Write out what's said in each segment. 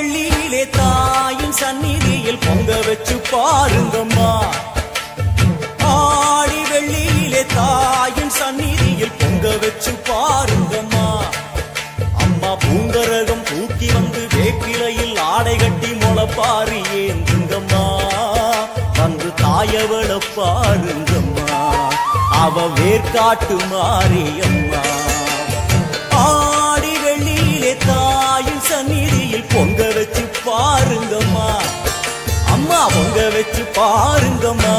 வெள்ளியிலே தாயின் சந்நிதியில் பொங்க வச்சு பாருங்கம்மா. ஆடி வெள்ளியிலே தாயின் சந்நிதியில் பொங்க வச்சு பாருங்கம்மா. அம்மா பூங்கரகம் தூக்கி வந்து வேப்பிலையில் ஆடை கட்டி முளைப்பாரி ஏந்துங்கம்மா. வந்து தாயவள பாருங்கம்மா, அவ வேர்காட்டு மாரியம்மா. ஆடி வெள்ளியிலே தாயின் சந்நிதியில் பொங்க வச்சு பாருங்கம்மா. அம்மா பொங்க வச்சு பாருங்கம்மா.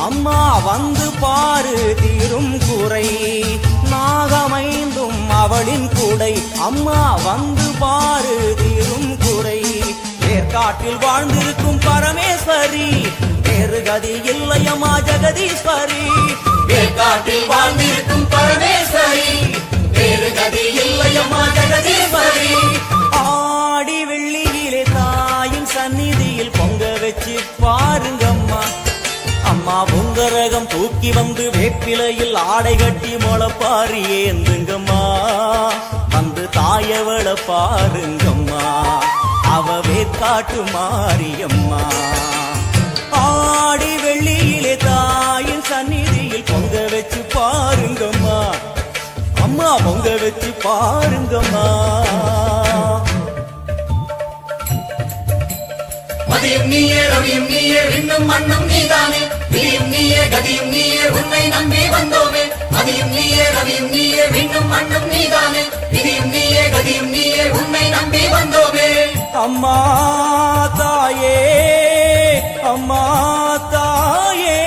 அம்மா வந்து பாரு தீரும் குறை. நாகமைந்தும் அவளின் கூடை. அம்மா வந்து பாரு தீரும் குறை. வேர்காட்டில் வாழ்ந்திருக்கும் பரமேஸ்வரி, வேறு கதி இல்லையம்மா ஜெகதீஸ்வரி. வேர்காட்டில் வாழ்ந்திருக்கும் பரமேஸ்வரி, வேறு கதி இல்லையம்மா ஜெகதீஸ்வரி. ஆடி வெள்ளியிலே தாயின் சந்நிதியில் பொங்க வச்சு பாருங்கம்மா. அம்மா பொங்கரகம் தூக்கி வந்து வேப்பிலையில் ஆடை கட்டி முளைப்பாரி ஏந்துங்கம்மா. வந்து தாயவள பாருங்கம்மா, அவ வேர்காட்டு மாரியம்மா. ஆடி வெள்ளியிலே தாயின் சந்நிதியில் பொங்க வச்சு பாருங்கம்மா. அம்மா பொங்க வச்சு பாருங்கம்மா. மதியும் நீயே ரவியும் நீயே விண்ணும் மண்ணும் நீதானே. விதியும் நீயே கதியும் நீயே உன்னை நம்பி வந்தோமே. மதியும் நீயே ரவியும் நீயே விண்ணும் மண்ணும் நீதானே. விதியும் நீயே கதியும் நீயே உன்னை நம்பி வந்தோமே. அம்மா தாயே, அம்மா தாயே,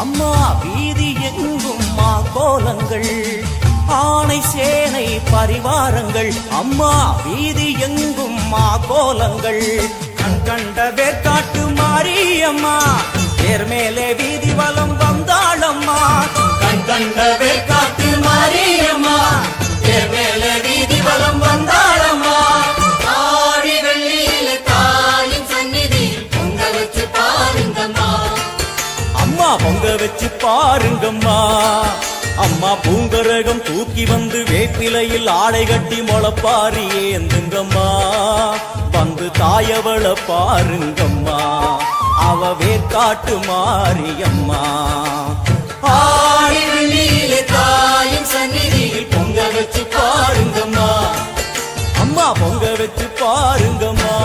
அம்மா வீதி எங்கும் கோலங்கள். ஆணை சேனை பரிவாரங்கள். அம்மா வீதி எங்கும் கோலங்கள். கண் கண்ட வேர்காட்டு மாரியம்மா, தேர் மேலே வீதி வலம் வந்தாளம்மா. கண் கண்ட வேர்காட்டு மாரியம்மா, தேர் மேலே வீதி வலம் வந்தாளம்மா. ஆடி வெள்ளியிலே தாயின் சந்நிதியில் பொங்க வச்சு பாருங்கம்மா. அம்மா பொங்க வச்சு பாருங்கம்மா. அம்மா பூங்கரகம் தூக்கி வந்து வேப்பிலையில் ஆடை கட்டி முளைப்பாரி ஏந்துங்கம்மா. வந்து தாயவள பாருங்கம்மா, அவ வேர்காட்டு மாரியம்மா. ஆடி வெள்ளியிலே தாயின் சந்நிதியில் பொங்க வச்சு பாருங்கம்மா. அம்மா பொங்க வச்சு பாருங்கம்மா.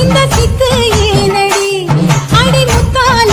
இந்த சித்து ஏனடி அடி முத்தால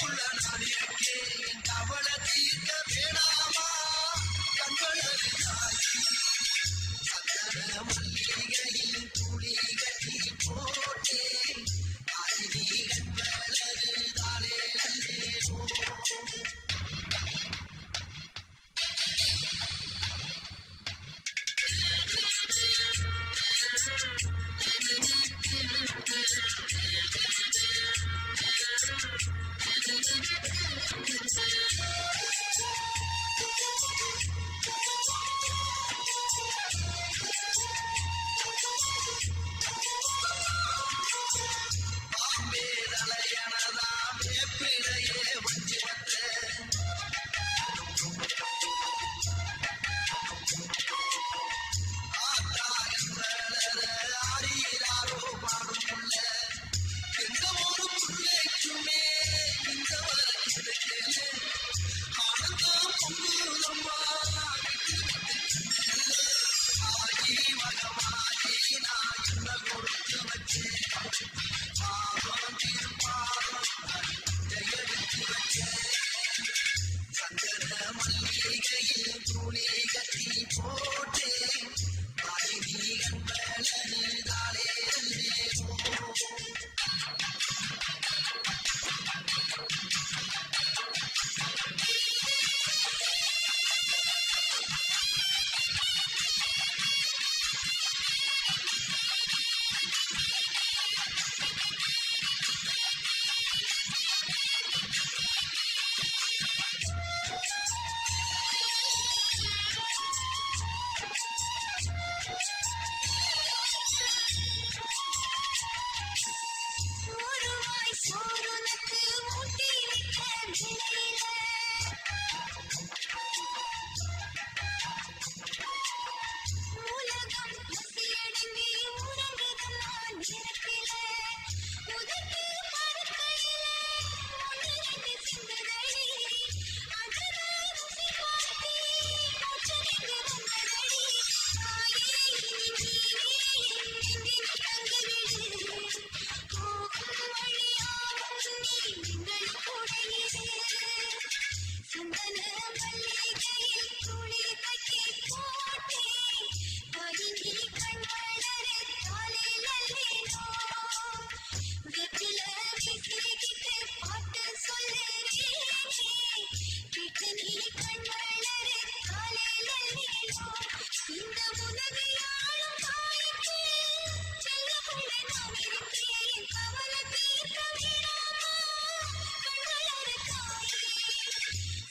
உனக்குள்ள நான் இருக்கேன் என் கவலை தீர்க்க வேணாமா கண்கள் அறியாய் சந்தன மல்லிகையில் துளி கட்டி போட்டேன் அறிவிகள் வளருதானே நல்லேனோ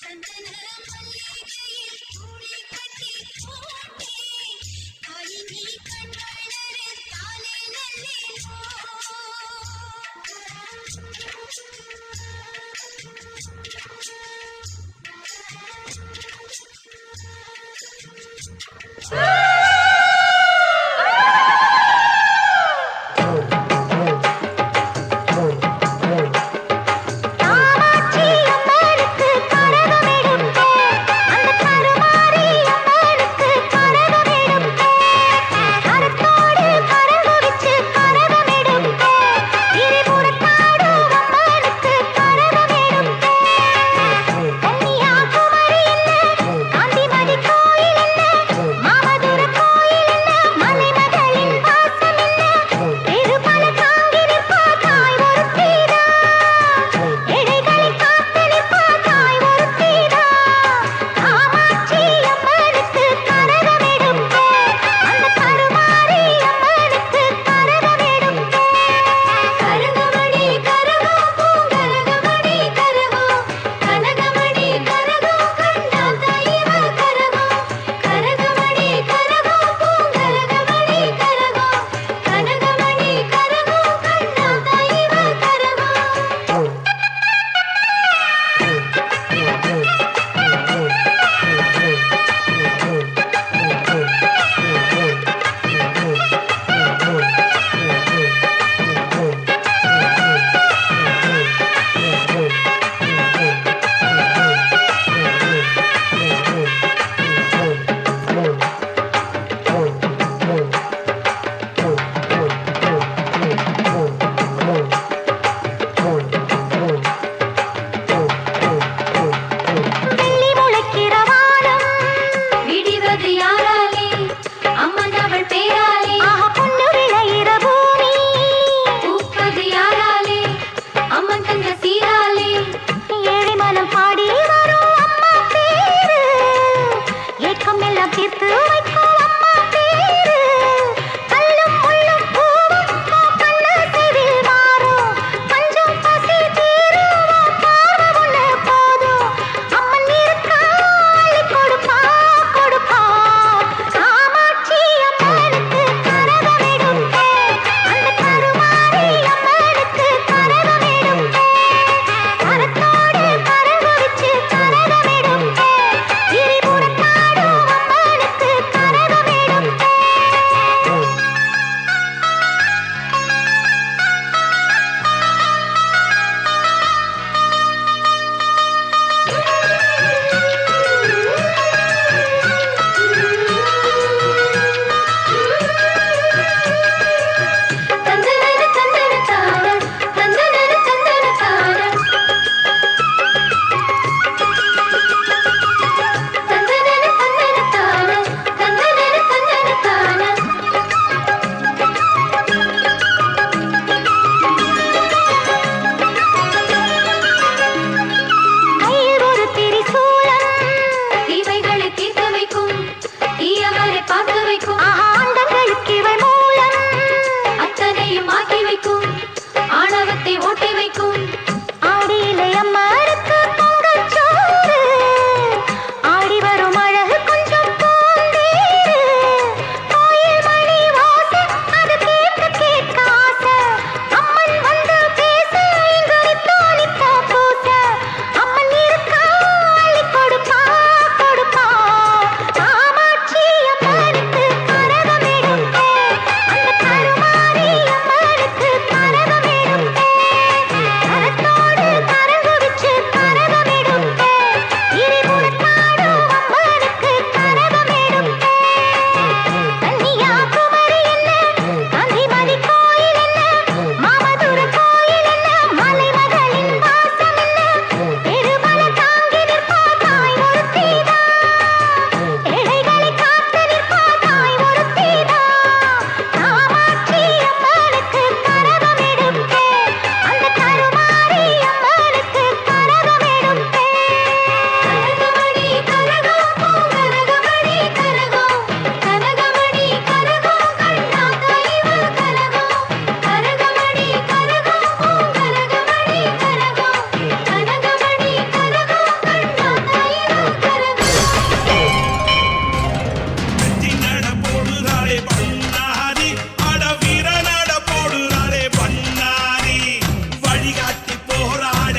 சந்தன மல்லிகை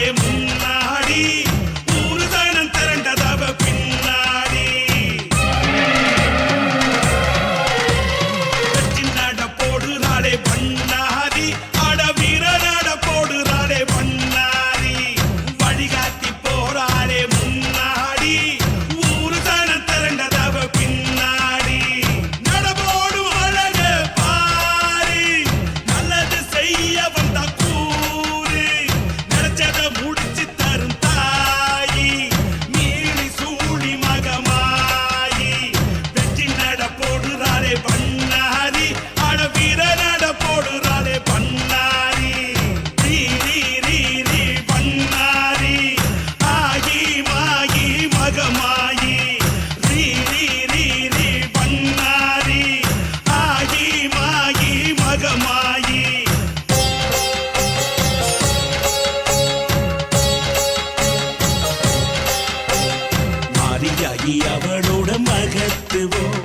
போறாளே முன்னாடி ஊரு தானம் திரண்டதவ பின்னாடி வெற்றி நட போடுறாளே பண்ணாரி அட வீர நட போடுறாளே பண்ணாரி வழிகாட்டி போறாளே முன்னாடி ஊரு தானம் திரண்டதவ பின்னாடி நடபோடும் அழக பாரி நல்லது செய்ய வந்த கூறு நினைச்சத முடிச்சு தரும் தாயி மீறி சூழி மகமாயி வெற்றி நட போடுறாளே பண்ணாரி அட வீர நட போடுறாளே பண்ணாரி ரீ ரீ ரீ ரீ பண்ணாரி ஆகி மாகி மகமாயி ரீ ரீ ரீ ரீ பண்ணாரி ஆகி மாகி மகமாயி மாரியாகி அவளோட மகத்துவம்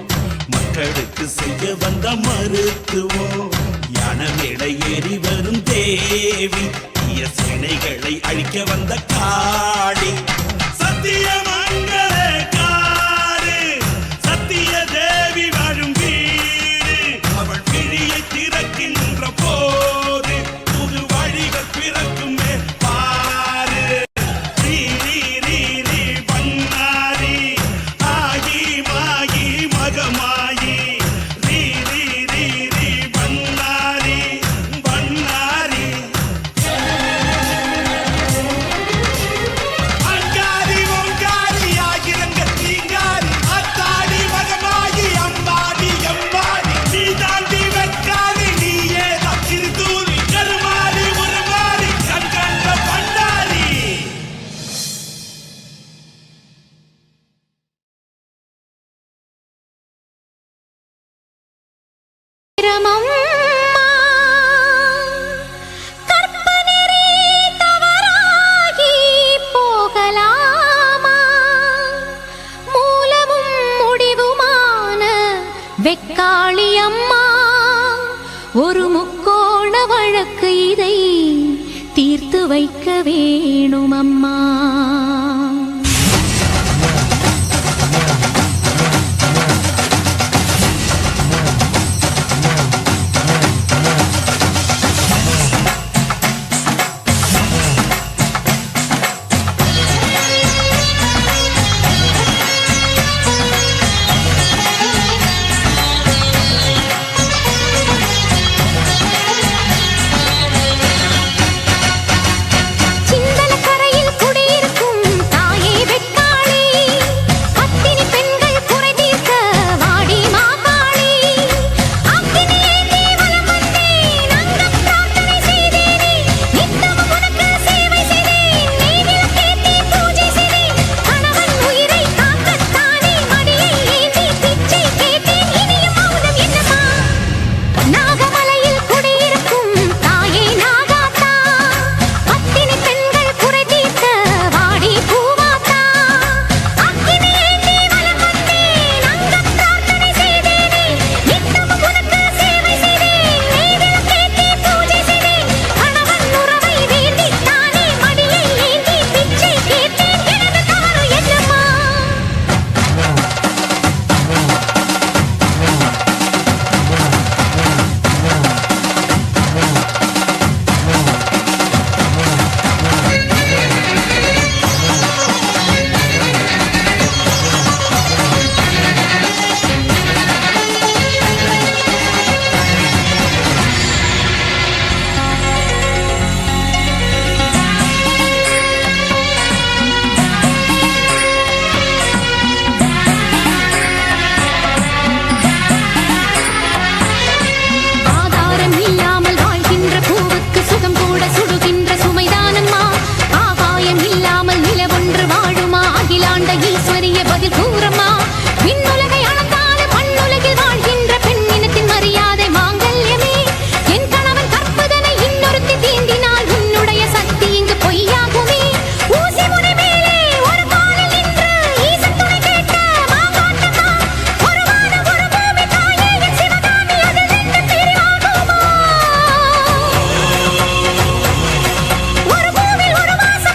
மக்களுக்கு செய்ய வந்த மருத்துவம் யான மேடை ஏறி வரும் தேவி தீய சினைகளை அழிக்க வந்த காளி சத்தியமங்கல காடு சத்திய தேவி வாழும் வீடு அவள் விழியை திறக்கின்ற போது புது வழிகள் பிறக்குமே பாரு ரீ ரீ ரீ ரீ பண்ணாரி ஆகி மாகி மகமாயி ரீ ரீ ரீ ரீ பண்ணாரி பண்ணாரி அங்காரி ஒங்காரி ஆகிரங்க தீங்காரி அத்தாடி மகமாகி அம்பாடி எம்பாடி நீ தாண்டி வெட்காரி நீயே தக்கிரி தூரி கருமாறி உருமாறி கண்கண்ட பண்டாரி அம்மா கற்பனரே தவறாகி போகலாமா மூலமும் முடிவுமான வெக்காளி அம்மா ஒரு முக்கோண வழக்கு இதை தீர்த்து வைக்க வேணும் அம்மா சிந்தனக்கரையில் குடியிருக்கும் தாயே வெக்காளி அத்தினி பெண்கள் குறை தீர்க்க வாடி மாகாளி அக்கினியே தேவலம் வந்தேன் அங்கம் பிரார்த்தனை செய்தேனே நித்தமும் உனக்கு சேவை செய்தேன் நெய்விளக்கேற்றி பூஜை செய்தேன் கணவன் உயிரை காக்கத்தானே மடியை ஏந்தி பிச்சை கேட்டேன் இனியும் மௌனம் என்னம்மா நாகமலையில் குடியிருக்கும் தாயே நாகாத்தா அத்தினி பெண்கள் குறை தீர்க்க வாடி பூவாத்தா அக்கினியே தேவலம் வந்தேன் அங்கம் பிரார்த்தனை செய்தேனே நித்தமும் உனக்கு சேவை செய்தேன் நெய்விளக்கேற்றி பூஜை செய்தேன் கணவன் உறவை வேண்டித்தானே மடியை ஏந்தி பிச்சை கேட்டேன் எனது தவறு என்னம்மா ஆதாரம் இல்லாமல் வாழ்கின்ற பூவுக்கு சுகம் கூட சுடுகின்ற சுமைதானம்மா ஆகாயம் இல்லாமல் நிலவொன்று வாழுமா அகிலாண்ட ஈஸ்வரிய பதில் கூறம்மா விண்ணுலகை அளந்தாலும் மண்ணுலகில் வாழ்கின்ற பெண்ணினத்தின் மரியாதை மாங்கல்யமே என் கணவன் கற்பதனை இன்னொருத்தி தீண்டினால் உன்னுடைய சக்தி இங்கு பொய்யாகுமே ஊசி முனை மேலே ஒரு காலில் நின்று ஈசன் துணை கேட்ட மாங்காட்டம்மா ஒரு வானம் ஒரு பூமி தாயே என் சிவகாமி அதில் நின்று பிரிவாகுமா ஒரு பூவில் ஒரு வாசம்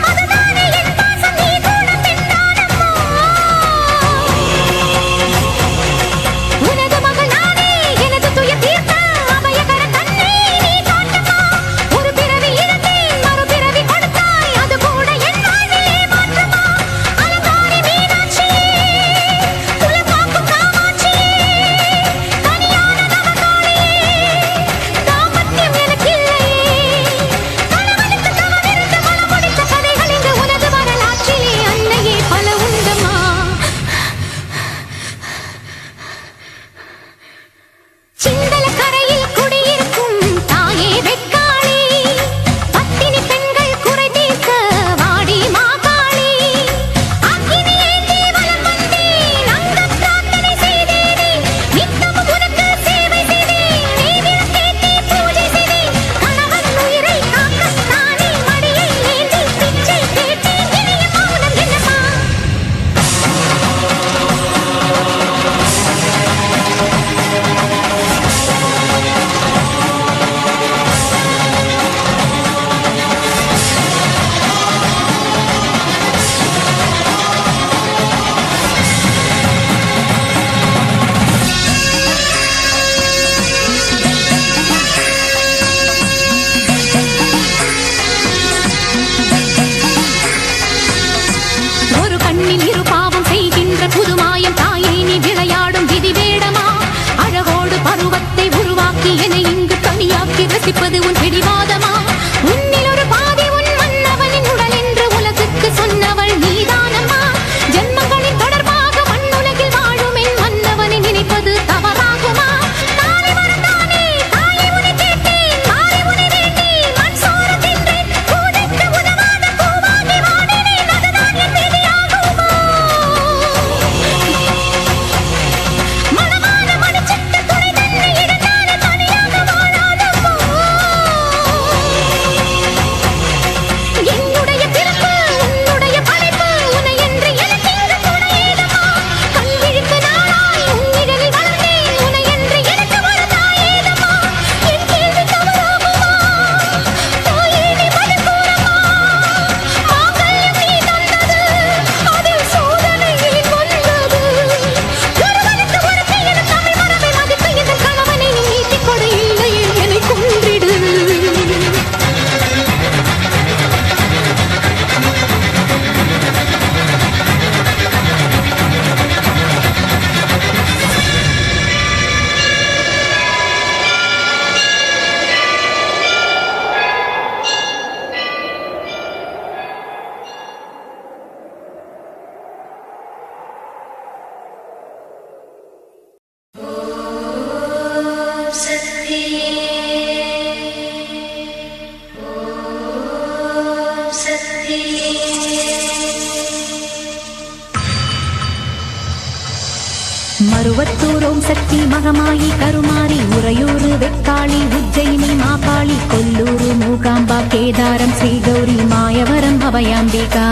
மருவத்தூர் ஓம் சக்தி மகமாயி கருமாரி உறையூர் வெக்காளி உஜ்ஜயினி மாகாளி கொல்லூர் மூகாம்பா கேதாரம் ஸ்ரீகௌரி மாயவரம் அபயாம்பிகா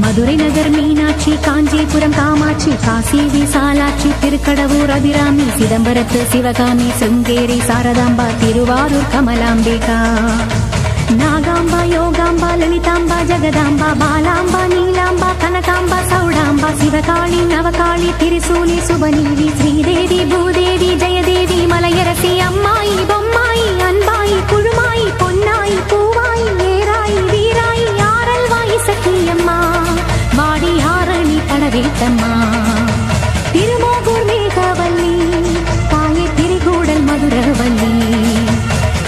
மதுரை நகர் மீனாட்சி காஞ்சிபுரம் காமாட்சி காசி விசாலாட்சி திருக்கடவூர் அபிராமி சிதம்பரத்து சிவகாமி சுங்கேரி சாரதாம்பா திருவாரூர் கமலாம்பிகா நாகாம்பா யோகாம்பா லலிதாம்பா ஜெகதாம்பா பாலாம்பா நீலாம்பா கனகாம்பா சௌடாம்பா சிவகாளி நவகாளி திரிசூலி சுபநீதி ஸ்ரீதேவி பூதேவி ஜெயதேவி மலையரசி அம்மாயி பொம்மாயி அன்பாயி குழுமாயி பொன்னாயி பூவாயி ஏராயி வீராயி ஆரல்வாயி சக்தியம்மா வாடி ஆரணி படவேட்டம்மா திருமோகூர் மேகவல்லி தாயே திரிகூடல் மதுரவல்லி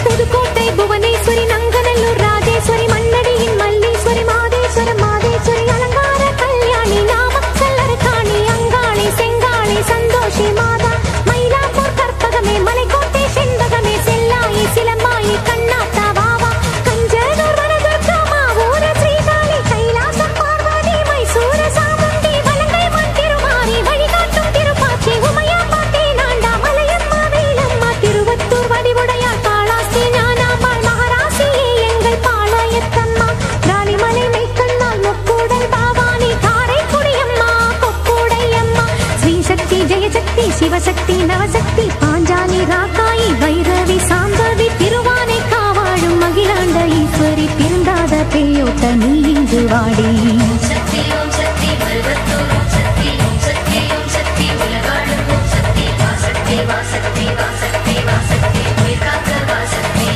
புதுக்கோட்டை புவனேஸ்வரி நங்கநல்லூர் ராஜேஸ்வரி மண்ணடியின் மல்லீஸ்வரி மாதேஸ்வரம் மாதேஸ்வரி அலங்கார கல்யாணி நாமக்கல் அரக்காணி அங்காளி செங்காளி சந்தோஷி மாதா மயிலாப்பூர் கற்பகமே மலைக்கோட்டை செண்பகமே செல்லாயி சிலம்பாயி கண்ணாத்தா வாவா கஞ்சனூர் வனதுர்கா மாவூர ஸ்ரீகாளி கைலாசம் பார்வதி மைசூர சாமுண்டி வலங்கை மண் திருமாரி வழிகாட்டும் திருப்பாச்சி உமையா பாட்டி நாண்டா மலையம்மா வேலம்மா திருவத்தூர் வடிவுடையார் காளாஸ்தி ஞானாம்பாள் மகாராசியே எங்கள் பாளையத்தம்மா ராணிமலை மெய்க்கண்ணால் முக்கூடல் பாவானி காரைக்குடியம்மா கொக்கூடையம்மா ஸ்ரீசக்தி ஜெயசக்தி சிவசக்தி நவசக்தி பாஞ்சாலி ராக்காயி வைரவி சாம்பவி திருவானை காவாடும் மகிழாண்ட ஈஸ்வரி திருந்தாத பேயோட்ட நீ இங்கு வாடி சக்தி ஓம் சக்தி மருவத்தூர் ஓம் சக்தி ஓம் சக்தி ஓம் சக்தி உலகாளும் ஓம் சக்தி வாசக்தி வாசக்தி வாசக்தி வாசக்தி உயிர்காக்க வாசக்தி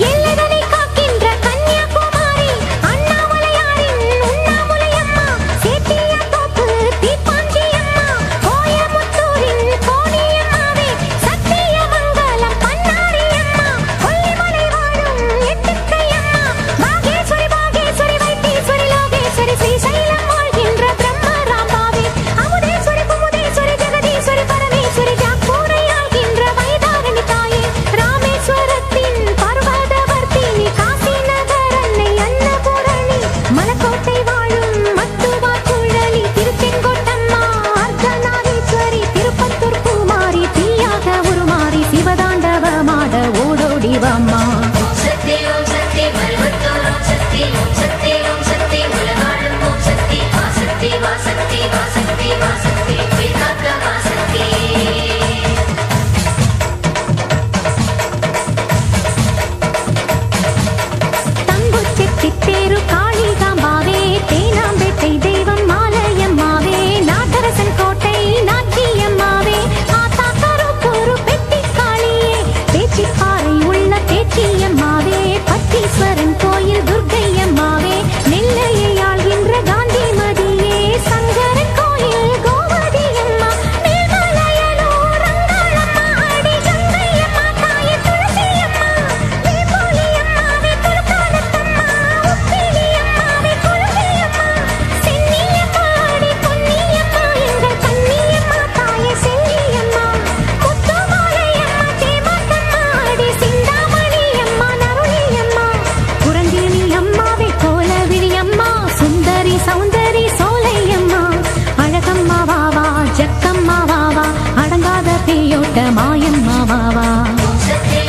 எல்லைதனை காக்கின்ற கன்னியாகுமாரி அண்ணாமலையாரின் உண்ணாமுலையம்மா சேத்தியாத்தோப்பு தீப்பாஞ்சியம்மா கோயமுத்தூரின் கோணியம்மாவே சத்தியமங்கலம் பன்னாரியம்மா கொல்லிமலை வாழும் எட்டுக்கையம்மா பாகேஸ்வரி பாகேஸ்வரி வைத்தீஸ்வரி லோகேஸ்வரி ஸ்ரீசைலம் வாழ்கின்ற பிரம்மராம்பாவே அமுதேஸ்வரி குமுதேஸ்வரி ஜெகதீஸ்வரி பரமேஸ்வரி ஜாக்கூரை ஆள்கின்ற வைதாரணி தாயே ராமேஸ்வரத்தின் பர்வதவர்த்தினி காசி நகர் அன்னை அன்னபூரணி மலக்கோட்டை வாழும் மட்டுவா குழலி திருச்செங்கோட்டம்மா அர்த்தநாதீஸ்வரி திருப்பத்தூர் பூமாரி தீயாக உருமாறி சிவதாண்டவமாட ஓடோடி வாம்மா ஓம் சக்தி மருவத்தூர் ஓம் சக்தி ஓம் சக்தி ஓம் சக்தி உலகாளும் ஓம் சக்தி வாசக்தி வாசக்தி வாசக்தி வாசக்தி உயிர்காக்க வாசக்தி தங்குச்செட்டித்தேரு காளிகாம்பாவே தேனாம்பேட்டை தெய்வம் மாலையம்மாவே நாகரசன் கோட்டை நாச்சியம்மாவே ஆத்தா கருப்பூரு பெட்டிக்காளியே பேச்சிப்பாறை உள்ள பேச்சியம்மாவே பட்டீஸ்வரன் கோயில் துர்க்கையம்மாவே நெல்லையை ஆள்கின்ற காந்திமதியே சங்கரன் கோயில் கோமதியம்மா மேல்மலையனூர் அங்காளம்மா அடி கங்கையம்மா தாயே துளசியம்மா வேப்போலியம்மாவே துலுக்கானத்தம்மா உப்பிலியம்மாவே குலவியம்மா சென்னியம்மா அடி பொன்னியம்மா எங்கள் கன்னியம்மா தாயே செல்லியம்மா முத்துமாலையம்மா தேமாத்தம்மா அடி சிந்தாமணியம்மா நருளியம்மா புரந்தினி அம்மாவே கோலவிழியம்மா சுந்தரி சௌந்தரி சோலையம்மா அழகம்மா வாவா ஜக்கம்மா வாவா அடங்காத பேயோட்ட மாயம்மா வாவா ஓம் சக்தி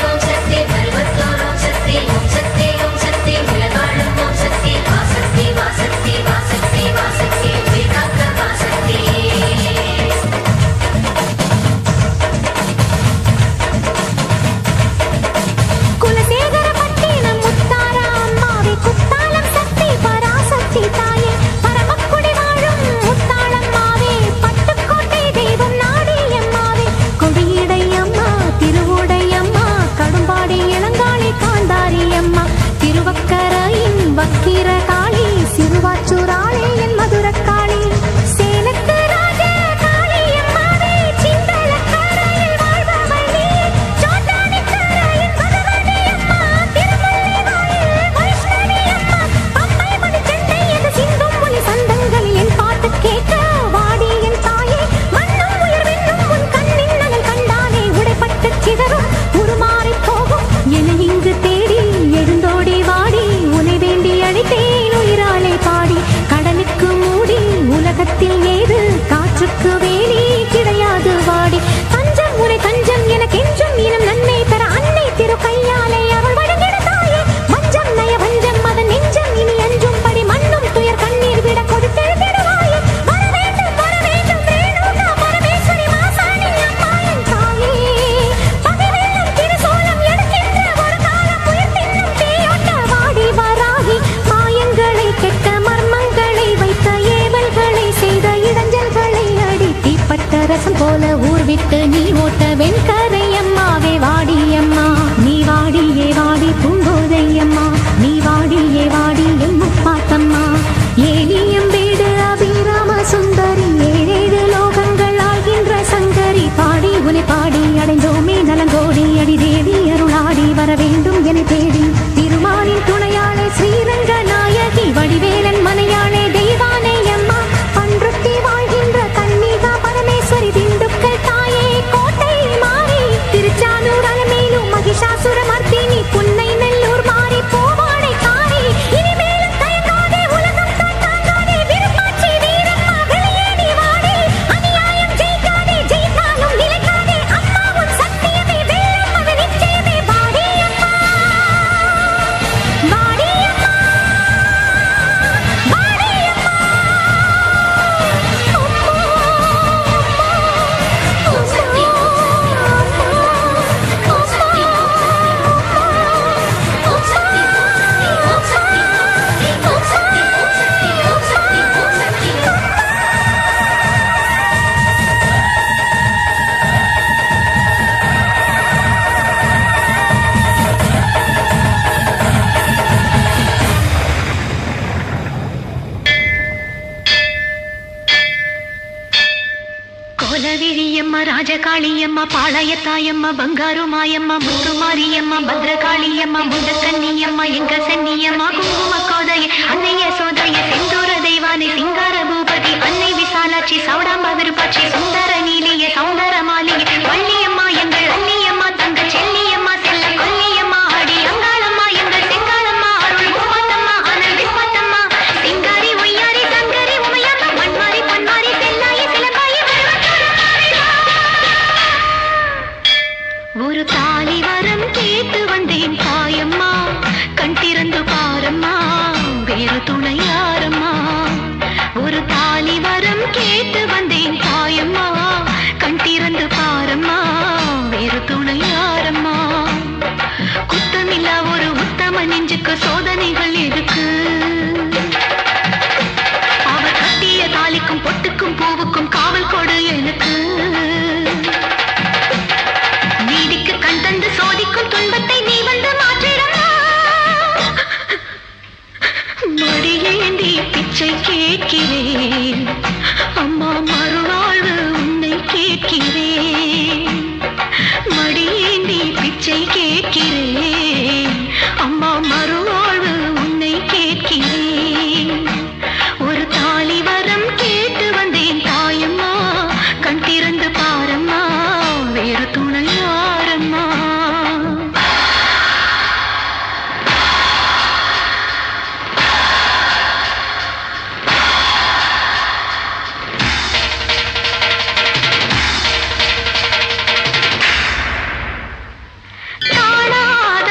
மருவத்தூர் ஓம் சக்தி ஓம் சக்தி ஓம் சக்தி உலகாளும் ஓம் சக்தி வாசக்தி வாசக்தி வாசக்தி வாசக்தி உயிர்காக்க வாசக்தி குலசேகரப்பட்டினம் முத்தாரா அம்மாவே குத்தாலம் சக்தி பராசக்தி தாயே பரமக்குடி வாழும் முத்தாளம்மாவே பட்டுக்கோட்டை தெய்வம் நாடியம்மாவே கொடியடை அம்மா திரு பாதரசம் போல ஊர் விட்டு நீ ஓட்ட வெண்கரை அம்மாவே வாடியம்மா நீ வாடியே வாடி பூங்கோதையம்மா நீ வாடியே வாடி என் முப்பாத்தம்மா ஏலியம் வீடு அபிராம சுந்தரி ஏழேழு லோகங்கள் ஆகின்ற சங்கரி பாடி உனை பாடி அடைந்தோமே நலங்கோடி அடி தேடி அருளாடி வர வேண்டும் என தேடி திருமாலின் துணையாளே ஸ்ரீரங்க நாயகி வடிவேலன் மனையாளே தெய்வானை அம்மா பன்ருட்டி வாழ்கின்ற கன்னிகா பரமேஸ்வரி திண்டுக்கல் தாயே கோட்டை மாறி திருச்சானூர் அலமேலு மகிஷாசுர மர்த்தினி புன்னை நெல்லூர் மாறி பூவாடை காரி இனிமேலும் தயங்காதே உலகம் தான் தாங்காதே விருப்பாட்சி வீரம்மா வெளியேறி வாடி அநியாயம் ஜெயிக்காதே ஜெயித்தாலும் நிலைக்காதே அம்மா உன் சத்தியமே வெல்லும் அது நிச்சயமே வாடி அம்மா வாடி அம்மா வாடி அம்மா ஓம் சக்தி ஓம் சக்தி ஓம் சக்தி ஓம் சக்தி ஓம் சக்தி ஓம் சக்தி ஓம் சக்தி கோலவிழியம்மா ராஜகாளியம்மா பாளையத்தாயம்மா பங்காரு மாயம்மா முத்துமாரியம்மா பத்ரகாளியம்மா முண்டக்கன்னியம்மா எங்க சன்னியம்மா குங்கும கோதைய அன்னைய சோதைய செந்தூர தெய்வானை சிங்கார பூபதி அன்னை விசாலாட்சி சௌடாம்ப விருப்பாட்சி சுந்தர நீலிய சௌந்தர மாலிய வள்ளியம்மா எங்கள் அன்னியம்மா தங்க செல்லியம்மா செல்ல கொல்லியம்மா அடி அங்காளம்மா எங்கள் செங்காளம்மா அருள் முப்பாத்தம்மா அனல் விஸ்வத்தம்மா சிங்காரி ஒய்யாரி சங்கரி உமையம்மா மண்மாரி பொன்மாரி செல்லாயி சிலம்பாயி ஒரு தாலி வரம் கேட்டு வந்தேன் தாயம்மா கண் திறந்து பாரம்மா வேறு துணை யாரம்மா ஒரு தாலி வரம் கேட்டு வந்தேன் தாயம்மா கண் திறந்து பாரம்மா வேறு துணை யாரம்மா குத்தமில்லா ஒரு உத்தம நெஞ்சுக்கு சோதனைகள் எதுக்கு அவர் கட்டிய தாலிக்கும் பொட்டுக்கும் பூவுக்கும் காவல் கொடு எனக்கு நீதிக்கு கண் தந்து சோதிக்கும் துன்பத்தை நீ வந்து மாற்றிடமா மடியேந்தி பிச்சை கேட்கிறேன் அம்மா மறுவாழ்வு உன்னை கேட்கிறேன் மடியேந்தி பிச்சை கேட்கிறேன் அம்மா மறுவாழ்வு உன்னை கேட்கிறேன் ஒரு தாலி வரம் கேட்டு வந்தேன் தாயம்மா கண் திறந்து பாரம்மா வேறு துணை யாரம்மா காணாத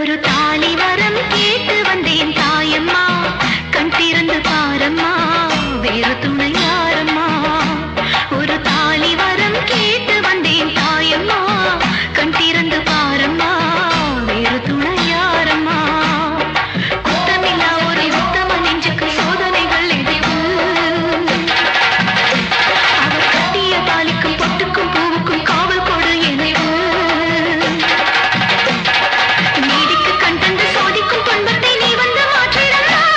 ஒரு தாலி வரம் கேட்டு வந்தேன் தாயம்மா கண் திறந்து பாரம்மா வேறு துணை யாரம்மா ஒரு தாலி வரம் கேட்டு வந்தேன் தாயம்மா கண் திறந்து பாரம்மா வேறு துணை யாரம்மா குத்தமில்லா ஒரு உத்தம நெஞ்சுக்கு சோதனைகள் எதிர்வு அவர் கட்டிய தாலிக்கும் பொட்டுக்கும் பூவுக்கும் காவல் கொடு எனவு நீதிக்கு கண் தந்து சோதிக்கும் துன்பத்தை நீ வந்து மாற்றிடலாம்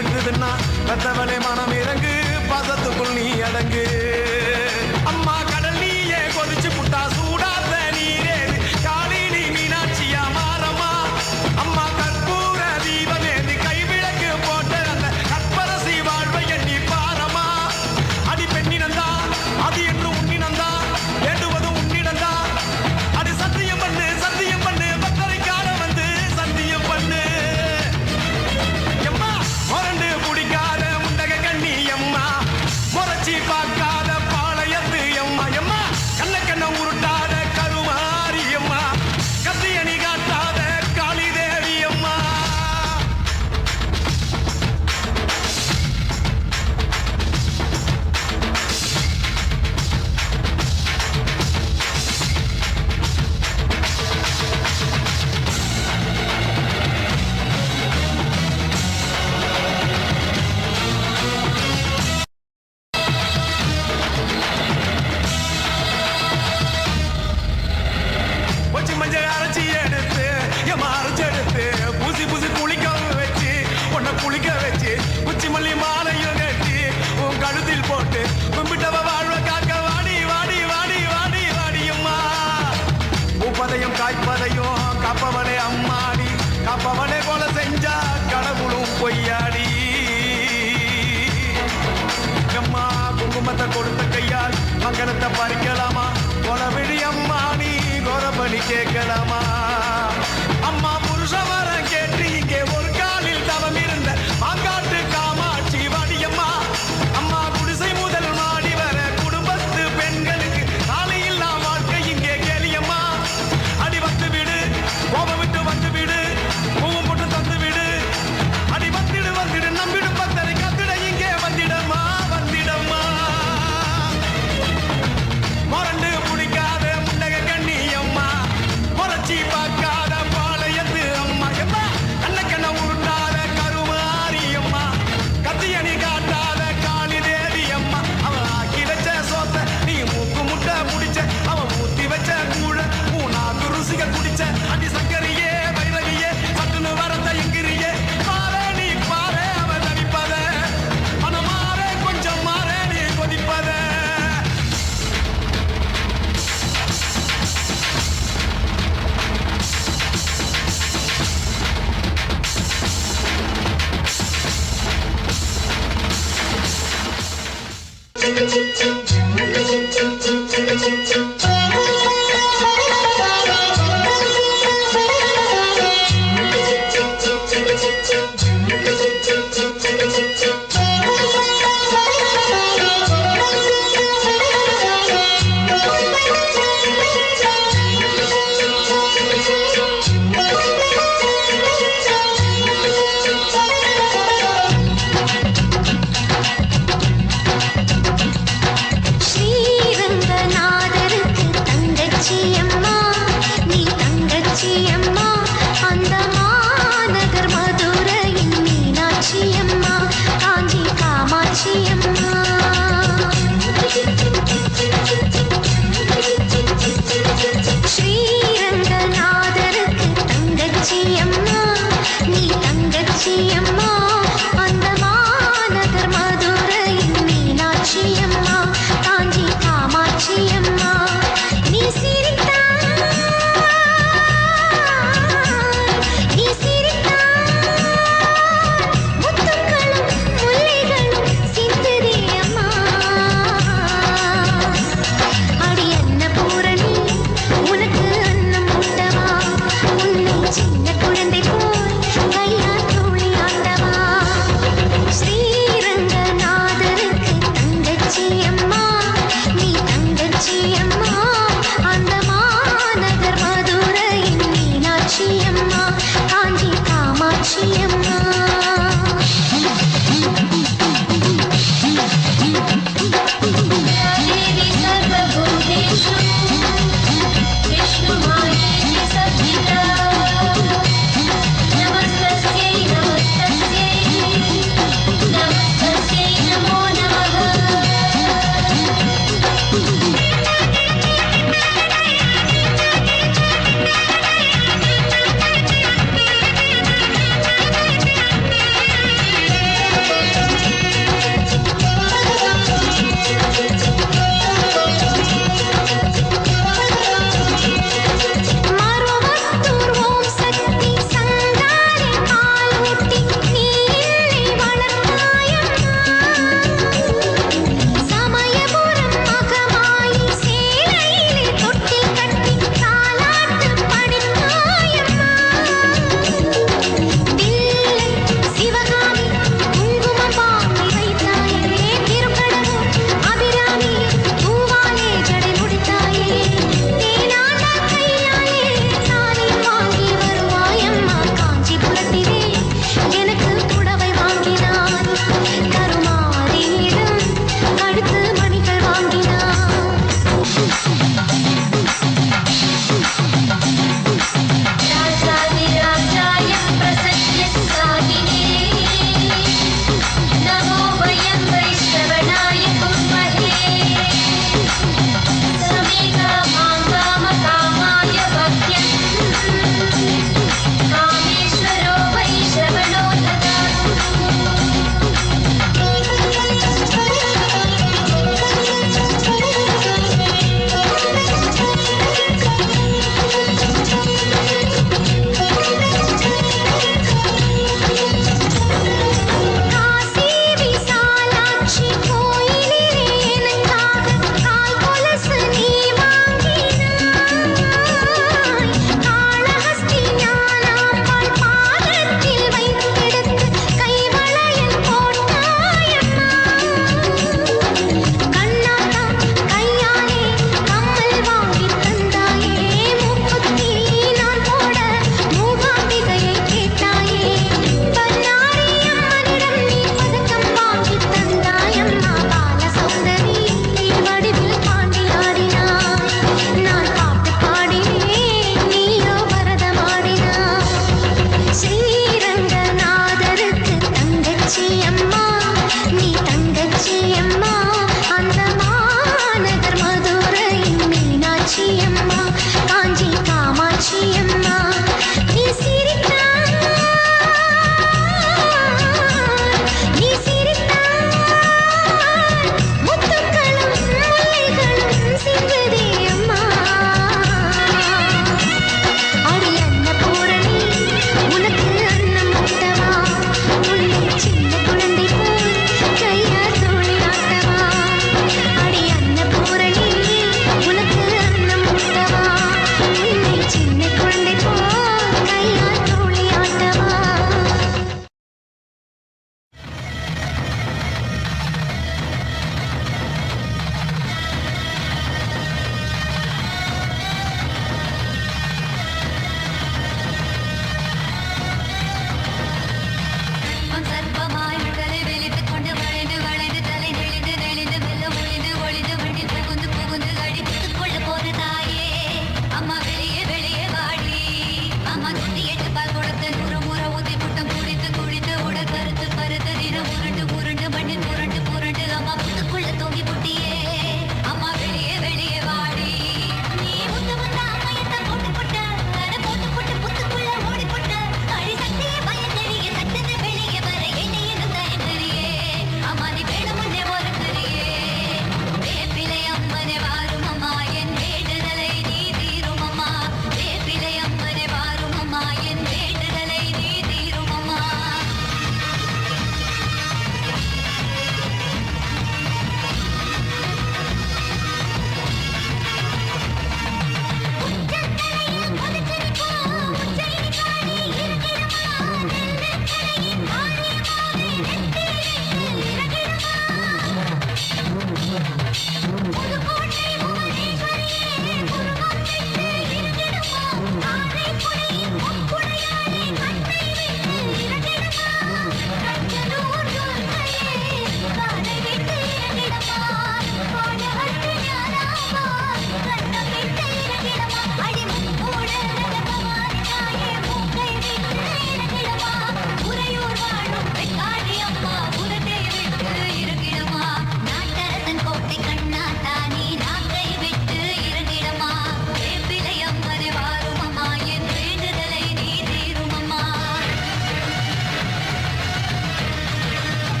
இருக்குதுன்னா பெத்தவளே மனம் இறங்கு பாசத்துக்குள் நீ அடங்கு அம்மா கடல் நீயே கொதிச்சு புட்டா சூடாத நீரே காளினி மீனாட்சியா மாறம்மா அம்மா கற்பூர தீபமேந்தி கைவிளக்கு போட்ட அந்த கற்பரசி வாழ்வை எண்ணி பாரம்மா அடி பெண்ணினந்தா அது என்று உன்னினந்தா வேண்டுவதும் உன்னிடந்தா அடி சத்தியம் பண்ணு பத்தரைக்கார வந்து சத்தியம் பண்ணு எம்மா முரண்டு பிடிக்காத முண்டக கண்ணி எம்மா முறைச்சி பார்க்காத பாளையத்து எம்மா எம்மா கண்ண உருட்டாத கருமாரி எம்மா கத்தியணி காட்டாத காளி தேவி அம்மா வச்சு மஞ்சள் அரைச்சி எடுத்து எம்மா அரைச்சி எடுத்து பூசி குளிக்க வச்சு உன்னை குளிக்க வச்சு உச்சி மல்லி மாலையும் கட்டி உன் கழுத்தில் போட்டு கும்பிட்டவ வாழ்வ காக்க வாடி வாடி வாடி வாடி வாடியம்மா பூப்பதையும் காய்ப்பதையும் காப்பவனே அம்மாடி காப்பவனே போல செஞ்சா கடவுளும் பொய்யாடி அம்மா குங்குமத்தை கொடுத்த கையால் மங்களத்தை பறிக்கலாமா கொலவிழி அம்மா நீ கோரபலி கேட்கலாமா அம்மா புருஷ வரம் கேட்டு இங்கே ஒரு காலில் தவம் இருந்த மாங்காட்டு காமாட்சி வாடியம்மா அம்மா குடிசை முதல் மாடி வர குடும்பத்து பெண்களுக்கு நாளையில்லா வாழ்க்கை இங்கே கேளியம்மா அடி வந்து விடு கோபம் விட்டு வந்து விடு பூவும் போட்டு தந்து விடு அடி வந்துடு நம்பிடு பத்தரை கத்திட இங்கே வந்திடம்மா முரண்டு பிடிக்காத முண்டக கண்ணி அம்மா முறைச்சி பார்க்காத பாளையத்து அம்மா எம்மா கண்ண உருட்டாத கருமாரி அம்மா கத்தியணி காட்டாத காளி தேவி அம்மா அவன் ஆக்கி வச்ச சோத்த நீ மூக்கு முட்டை முடிச்ச அவன் ஊத்தி வச்ச கூழ மூணாக்கு ருசிக குடிச்ச அடி சங்கரியே வைரவியே சட்டுன்னு வரந்த எங்கிரியே பாரு நீ பாரு அவன் தவிப்பத மனம் மாற கொஞ்சம் மாற நீ கொதிப்பத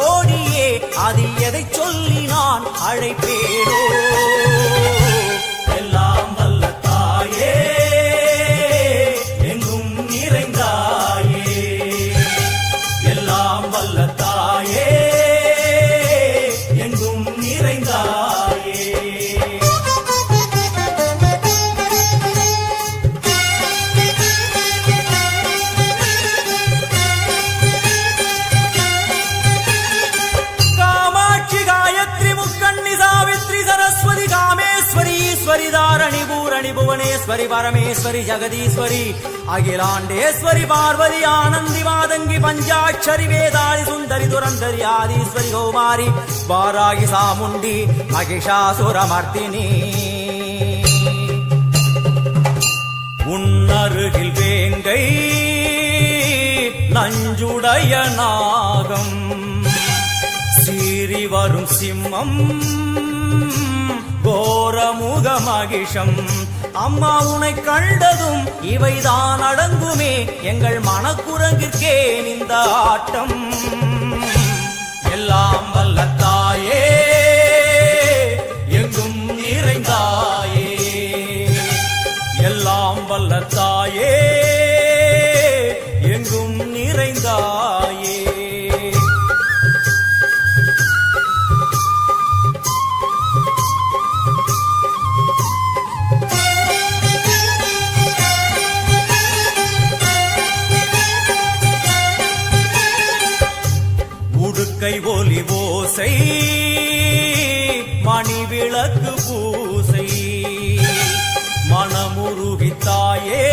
ஜோடியே அதில் எதை சொல்லி நான் அழைப்பேனோ எல்லாம் வல்ல தாயே எங்கும் நிறைந்தாயே எல்லாம் வல்ல தாயே எங்கும் நிறைந்தாயே தாரணி பூரணி புவனேஸ்வரி பரமேஸ்வரி ஜெகதீஸ்வரி அகிலாண்டேஸ்வரி பார்வதி ஆனந்தி மாதங்கி பஞ்சாட்சரி வேதாளி சுந்தரி துரந்தரி ஆதீஸ்வரி கௌமாரி வாராகி சாமுண்டி மகிஷாசுரமர்த்தினி உன்னருகில் வேங்கை நஞ்சுடைய நாகம் சீறி வரும் சிம்மம் கோரமுக மகிஷம் அம்மா உனை கண்டதும் இவைதான் அடங்குமே எங்கள் மனக்குரங்கிற்கே இந்த ஆட்டம் எல்லாம் வல்ல தாயே எங்கும் நிறைந்தாயே எல்லாம் வல்ல தாயே எங்கும் நிறைந்தாயே கை ஒலி ஓசை மணி விளக்கு பூசை மனமுருகித்தாயே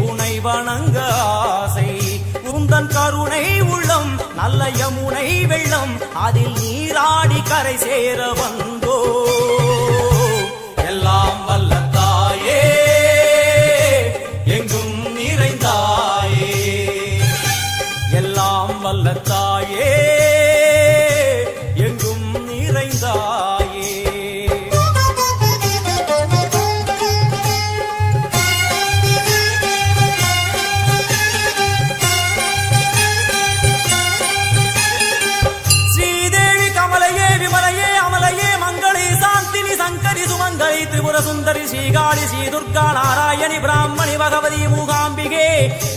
உனை வணங்க ஆசை உந்தன் கருணை உள்ளம் நல்ல யமுனை வெள்ளம் அதில் நீராடி கரை சேர வந்தோ எல்லாம் வல்ல தாயே எங்கும் நிறைந்தாயே எல்லாம் வல்ல தாயே எங்கும் நிறைந்தாயே ஸ்ரீதேவி கமலையே விமலையே அமலையே மங்களே சாந்தினி சங்கரி சுமங்கலி திரிபுர சுந்தரி ஸ்ரீகாளி ஸ்ரீ துர்கா நாராயணி பிராமணி பகவதி மூகாம்பிகே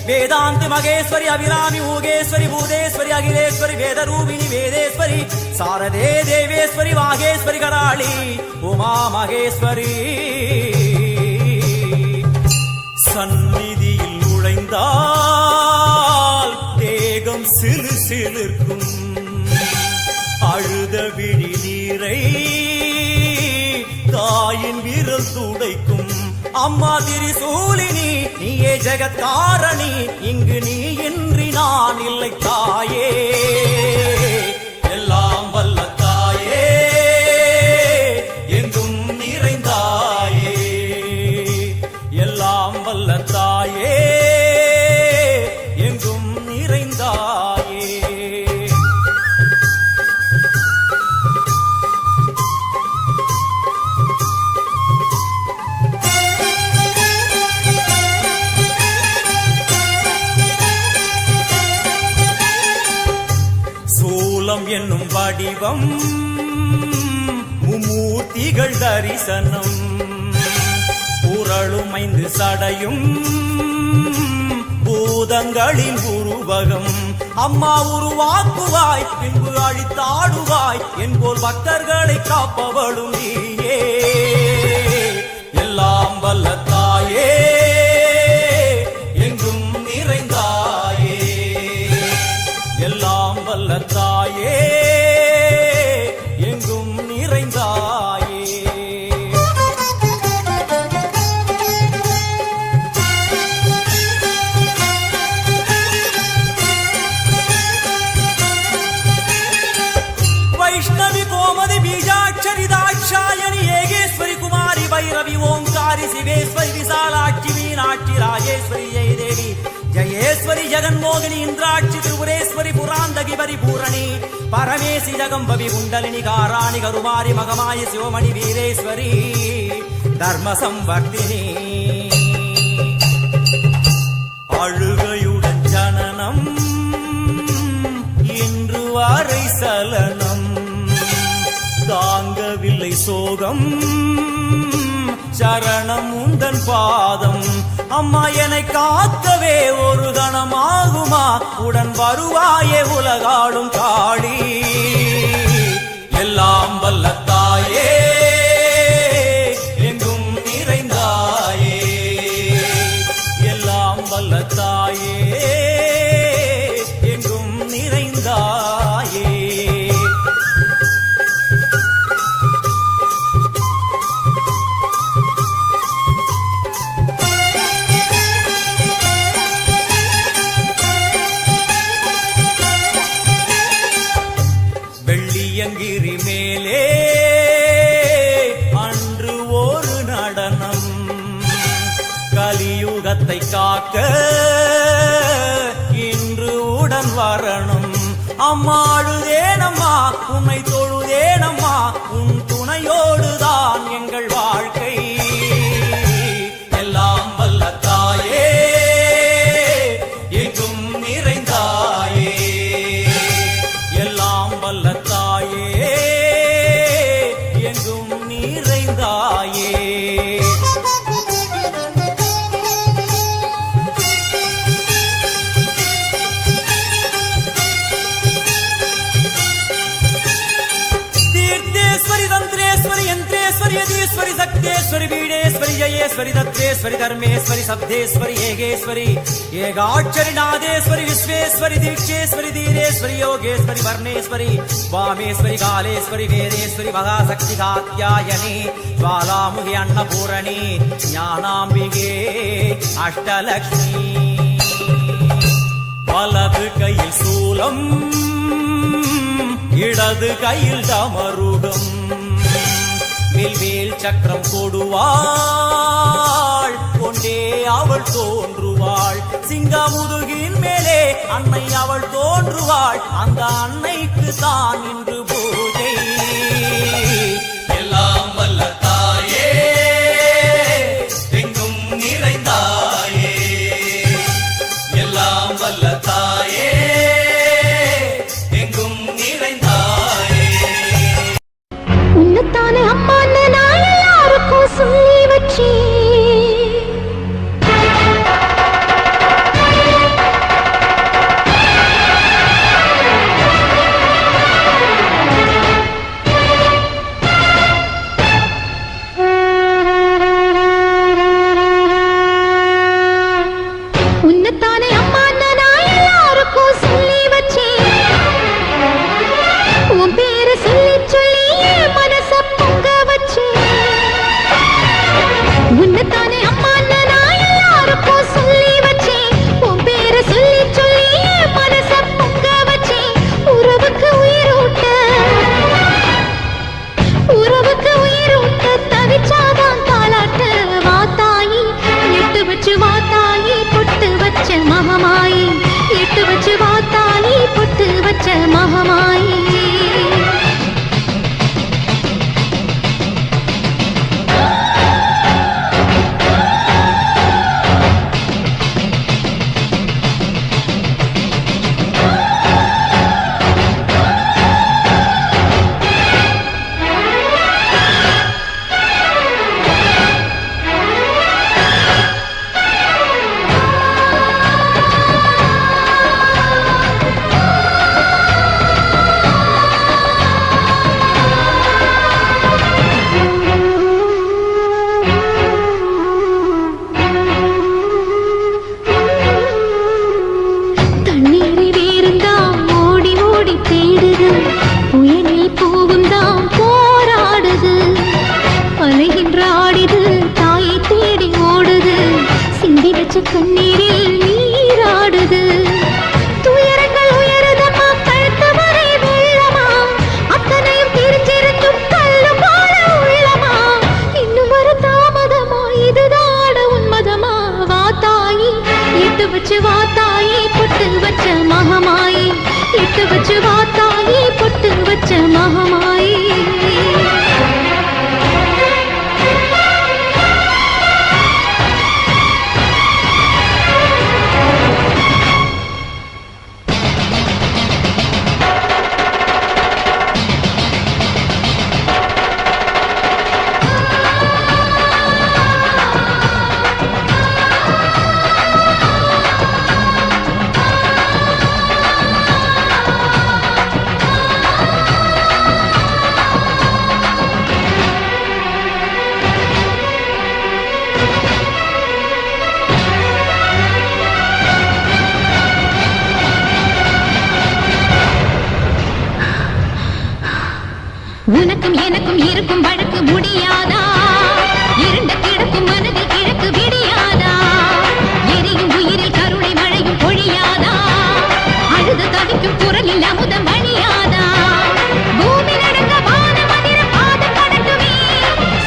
வேதாந்தி மகேஸ்வரி அபிராமி மூகேஸ்வரி பூதேஸ்வரி அகிலேஸ்வரி வேதரூபிணி வேதேஸ்வரி சாரதே தேவேஸ்வரி வாகேஸ்வரி கராளி உமா மகேஸ்வரி சந்நிதியில் நுழைந்தால் தேகம் சிலு சிலிர்க்கும் அழுத விழி நீரை தாயின் விரல் துடைக்கும் அம்மா திரிசூலினி நீயே ஜெகத்காரணி இங்கு நீ இன்றி நான் இல்லை தாயே எல்லாம் வல்ல தாயே எங்கும் நிறைந்தாயே எல்லாம் வல்ல தாயே எங்கும் நிறைந்தாயே என்னும் வடிவம் மும்மூர்த்திகள் தரிசனம் புரளுமைந்து சடையும் பூதங்களின் உருவகம் அம்மா உருவாக்குவாய் பின்பு அழித்தாடுவாய் என்போல் பக்தர்களை காப்பவளும் நீயே எல்லாம் வல்ல தாயே எங்கும் நிறைந்தாயே எல்லாம் வல்ல தாயே எங்கும் நிறைந்தாயே வைஷ்ணவி கோமதி பீஜாட்சரி தாட்சாயணி ஏகேஸ்வரி குமாரி பைரவி ஓங்காரி சிவேஸ்வரி விசாலாட்சி மீனாட்சி ராஜேஸ்வரி ஜெயதேவி ஜயேஸ்வரி ஜெகன்மோகினி இந்திராட்சி திரிபுரேஸ்வரி புராந்தகி பரிபூரணி பரமேசி ஜகம்பவி குண்டலினி காராணி கருமாரி மகமாயி சிவமணி வீரேஸ்வரி தர்ம சம்வர்த்தினி அழுகையுடன் ஜனனம் இன்று அரை சலனம் தாங்கவில்லை சோகம் சரணம் உந்தன் பாதம் அம்மா என்னை காக்கவே ஒரு கணமாகுமா உடன் வருவாயே உலகாடும் காளி எல்லாம் வல்ல தாயே எங்கும் நிறைந்தாயே எல்லாம் வல்ல தாயே எங்கும் நிறைந்தாயே வெள்ளியங்கிரி மேலே அன்று ஒரு நடனம் கலியுகத்தை காக்க இன்று உடன் வரணும் அம்மா அழுதேனம்மா உன்னை தொழுதேனம்மா உன் துணையோடுதான் எங்கள் வாழ்க்கை எல்லாம் வல்ல தாயே எங்கும் நிறைந்தாயே எல்லாம் வல்ல தாயே எங்கும் நிறைந்தாயே तीर्थेश्वरी तंत्रेश्वरी यंत्रेश्वरी यदीश्वरी शक्तेश्वरी बीडेश्वरी जयेश्वरी दत्तेश्वरी धर्मेश्वरी शब्देश्वरी येगेश्वरी येगाक्षरी नादेश्वरी विश्वेश्वरी दीक्षेश्वरी धीरेश्वरी योगेश्वरी वर्णेश्वरी वामेश्वरी कालेश्वरी वेदेश्वरी महाशक्ति कात्यायनी ज्वालामुखी अन्नपूरणी ज्ञानाम्बिके अष्टलक्ष्मी वलது கையில் சூலம் இடது கையில் டமருகம் வில்வேல் சக்கரம் கொடுவாள் கொண்டே அவள் தோன்றுவாள் சிங்கமுதுகின் மேலே அன்னை அவள் தோன்றுவாள் அந்த அன்னைக்கு தான் இன்று பூஜை எல்லாம் வல்ல தாயே எங்கும் நிறைந்தாயே எல்லாம் வல்ல தாயே எங்கும் நிறைந்தாயே உன்னத்தானே அம்மா நான் எல்லாருக்கும் சொல்லி வச்சேன் உன்னத்தானே அம்மா நான் எல்லாருக்கும் சொல்லி வச்சேன் உன் பேரை சொல்லி சொல்லி என் மனச பொங்க வச்சேன் உன்னத்தானே அம்மா நான் எல்லாருக்கும் சொல்லி வச்சேன் உன் பேரை சொல்லி சொல்லி என் மனச பொங்க வச்சேன் உறவுக்கு உயிரூட்ட தவிச்சாதான் தாளாட்டு வாத்தாயி எட்டு வச்சு வாத்தாயி பொட்டு வச்ச மகமாயி எட்டு வச்சு வாத்தாயி பொட்டு வச்ச மகமாயி தண்ணீரை வேறுந்தான் ஓடி ஓடி தேடுது புயலில் பூவும் தான் போராடுது அலைகின்ற ஆடிது தாயை தேடி ஓடுது சிந்தி வச்ச கண்ணீரில் நீராடுது துயரங்கள் உயருதம்மா கழுத்து வரை வெள்ளமா அத்தனையும் தெரிஞ்சிருந்தும் கல்லு போல உள்ளமா இன்னும் ஒரு தாமதமா இதுதாட உன்மதமா வாத்தாயி எட்டு வச்சு வாத்தாயி பொட்டு வச்ச மகமாயி எட்டு வச்சு வாத்தாயி பொட்டு வச்ச மகமாயி உனக்கும் எனக்கும் இருக்கும் வழக்கு முடியாதா? இருண்ட கிடக்கும் மனதில் கிழக்கு விடியாதா? எரியும் உயிரில் கருணை மழையும் பொழியாதா? அழுது தவிக்கும் குரலில் அமுதம் வழியாதா? பூமி நடக்க வான மதிர பாதம் கடட்டுமே,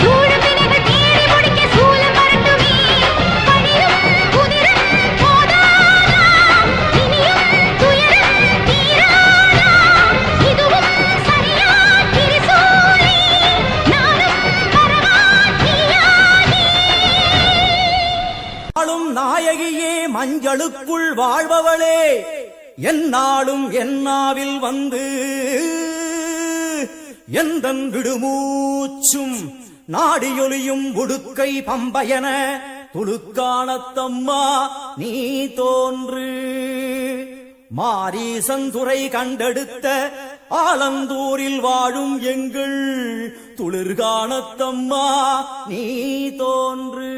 சூழும் வினைகள் தேடி முடிக்க சூலம் வரட்டுமே. பணியும் குதிரும் போதாதா, இனியும் துயரம் தீராதா? இதுவும் சரியா திரிசூலி, நானும் வரவா தீயாகி. ஆளும் நாயகியே மஞ்சளுக்குள் வாழ்பவளே, என்னாலும் என்னாவில் வந்து எந்தன் விடுமூச்சும் நாடியொலியும் உடுக்கை பம்பயன துளுக்கானத்தம்மா நீ தோன்று. மாரீசந்துரை கண்டெடுத்த ஆலந்தூரில் வாழும் எங்கள் துளிர்கானத்தம்மா நீ தோன்று.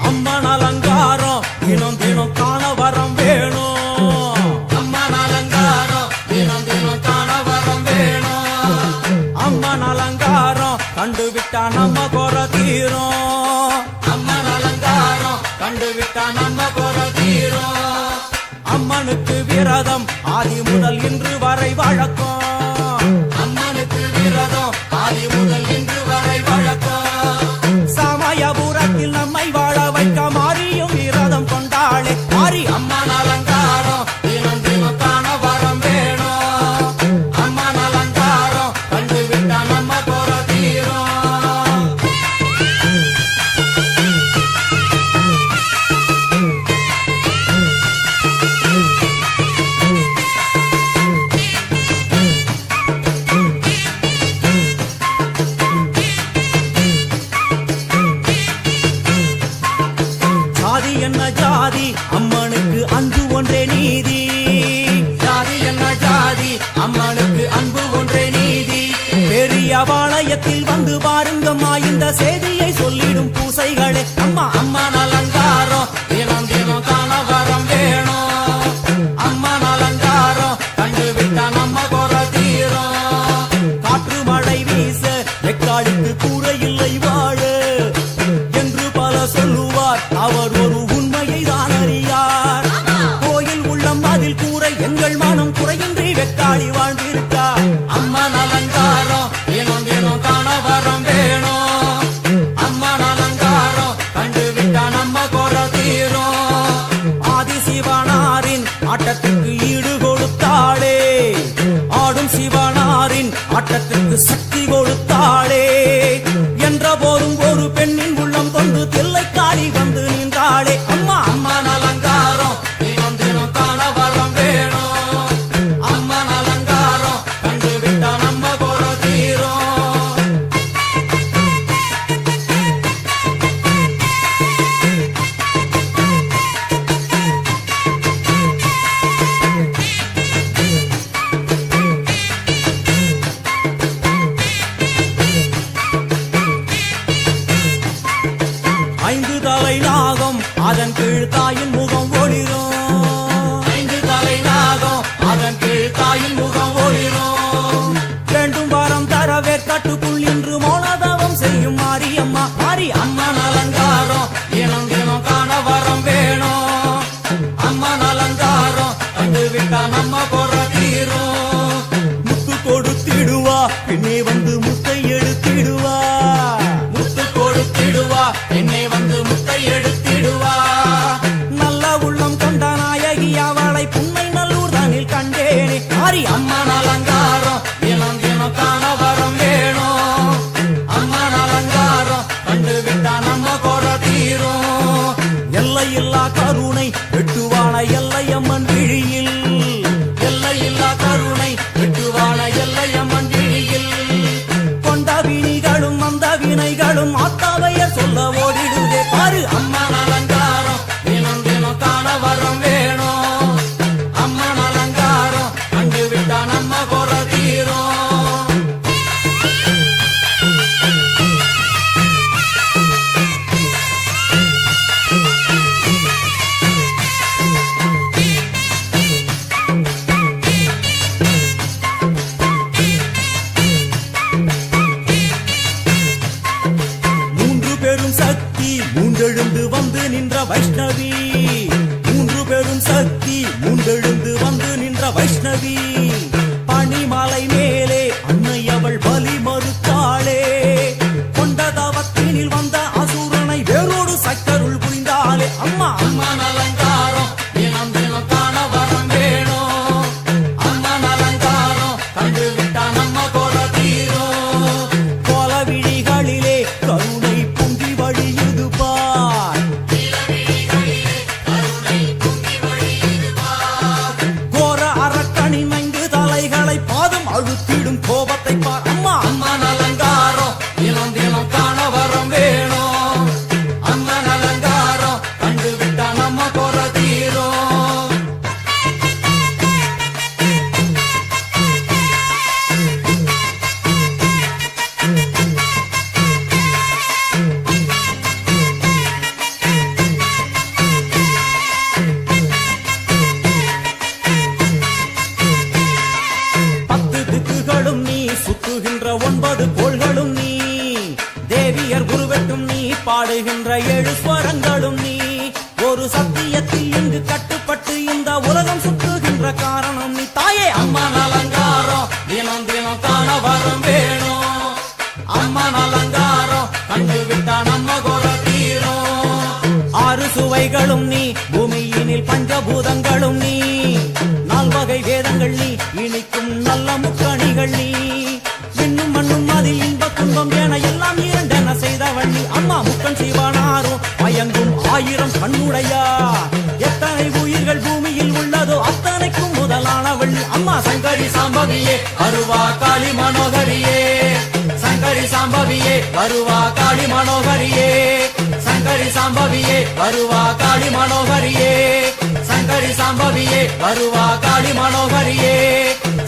அம்மன் அலங்காரம் தினம் தினம் காண வரம் வேணும். அம்மன் அலங்காரம் தினம் தினம் காண வரம் வேணும். அம்மன் அலங்காரம் கண்டுவிட்டா நம்ம குற தீரும். அம்மன் அலங்காரம் கண்டுவிட்டா நம்ம குற தீரும். அம்மனுக்கு விரதம் ஆதி முதல் இன்று வரை வழக்கம். அம்மனுக்கு விரதம் ஆதி முதல் இன்று வரை வழக்கம். சமயபுரத்தில் நம்மை வாழ வைக்க மாறியும் விரதம் கொண்டாளே மாறி. அம்மன் அலங்காரம் தினம் தினம் காண வரம் வேணும். அம்மன் அலங்காரம் கண்டுவிட்டா நம்ம குற தீரும். ஜாதி என்ன ஜாதி அம்மனுக்கு அன்பு ஒன்றே நீதி. ஜாதி என்ன ஜாதி அம்மனுக்கு அன்பு ஒன்றே நீதி. பெரிய பாளையத்தில் வந்து பாருங்கம்மா இந்த செய்தியை சொல்லிடும் பூசைகளே. அம்மா அம்மன் அலங்காரம் தினம் தினம் காண வரம் வேணும். அம்மன் அலங்காரம் கண்டுவிட்டா நம்ம குற தீரும். காற்று மழை வீச வெக்காளுக்கு கூரை இல்லை வாழ என்று பல சொல்லுவார், அவர் ஒரு உண்மையை தான் அறியார். கோயில் உள்ளம் அதில் கூரை எங்கள் மனம் குறையின்றி வெக்காளி வாழ்ந்திருக்கார். அம்மன் அலங்காரம் தினம் தினம் காண வரம் வேணும். அம்மன் அலங்காரம் கண்டுவிட்டா நம்ம குற தீரும். ஆதி சிவனாரின் ஆட்டத்துக்கு ஈடு கொடுத்தாளே, ஆடும் சிவனாரின் ஆட்டத்துக்கு சக்தி கொடுத்தாளே. என்ற போதும் ஒரு பெண்ணின் உள்ளம் கொண்டு தில்லைக்காளி வந்து நின்றாளே. அம்மா அம்மன் அலங்காரம் தினம் தினம் காண வரம் வேணும். அம்மன் அலங்காரம் கண்டுவிட்டா நம்ம குற தீரும். ஐந்து தலை நாகம் அதன் கீழ் தாயின் முகம் ஒளிரும். ஐந்து தலை நாகம் அதன் கீழ் தாயின் முகம் ஒளிரும். வேண்டும் வரம் தரவே கட்டுக்குள் இன்று மௌனதவம் செய்யும் மாரியம்மா மாரி. அம்மன் அலங்காரம் தினம் தினம் காண வரம் வேணும். அம்மன் அலங்காரம் கண்டுவிட்டா நம்ம குற தீரும். முத்து கொடுத்திடுவா பின்னே வந்து முத்தை எடுத்திடுவா. முத்து கொடுத்திடுவா என்னை வந்து முத்தை எடுத்திடுவா. நல்ல உள்ளம் கொண்ட நாயகி அவளை புன்னை நல்லூர் தனில் கண்டேனே மாறி. அம்மன் அலங்காரம் தினம் தினம் காண வரம் வேணும். அம்மன் அலங்காரம் கண்டுவிட்டா நம்ம குற தீரும். எல்லையில்லா கருணை வெட்டுவான எல்லையம்மன் விழியில். எல்லையில்லா கருணை வெட்டுவான எல்லையம்மன் விழியில். கொண்ட நின்ற வைஷ்ணவி, மூன்று பெரும் சக்தி மூண்டெழுந்து வந்து நின்ற வைஷ்ணவி. பனிமலை மேலே அன்னை அவள் பலி மறுத்தாளே, கொண்ட தவத்தினில் வந்த அசுரனை வேரோடு சக்கருள் புரிந்தாளே. அம்மா அம்மன் அலங்காரம் தினம் தினம் காண வரம் வேணும். அம்மன் அலங்காரம் கண்டு விட்டா நம்ம கோல தீரும். கோல விழிகளிலே கருணை பொங்கி வழியுது பார், கோர அரக்கணின் 5 தலைகளை பாதம் அழுத்திடும் கோபத்தை பார். அம்மா அம்மன் அலங்காரம் தினம் தினம் காண வரம் வேணும். அம்மன் அலங்காரம் கண்டு விட்டா நம்ம கோல தீரும். பத்து திக்குகளும் நீ, சுத்துகின்ற 9 கோள்களும் நீ, தேவியர் குருவெட்டும் நீ, பாடுகின்ற 7 ஸ்வரங்களும் நீ. ஒரு சத்தியத்தில் இங்கு கட்டுப்பட்டு இந்த உலகம் சுற்றுகின்ற காரணம் நீ தாயே. அம்மன் அலங்காரம் தினம் தினம் காண வரம் வேணும். அம்மன் அலங்காரம் கண்டு விட்டா நம்ம கோல தீரும். 6 சுவைகளும் நீ, பூமியினில் பஞ்சபூதங்களும் நீ, 4 வகை வேதங்கள் நீ, இனிக்கும் நல்ல முக்கணிகள் நீ. விண்ணும் மண்ணும் அதில் இன்ப துன்பம் என எல்லாம் இரண்டென செய்தவள் நீ. அம்மா முக்கன் சிவனாரும் மயங்கும் 1000 கண்ணுடையா, எத்தனை உயிர்கள் பூமியில் உள்ளதோ அத்தனைக்கும் முதலானவள் நீ. அம்மா சங்கரி சாம்பவியே வருவா காளி மனோகரியே. சங்கரி சாம்பவியே வருவா காளி மனோகரியே. சங்கரி சாம்பவியே வருவா காளி மனோகரியே. சங்கரி சாம்பவியே வருவா காளி மனோகரியே.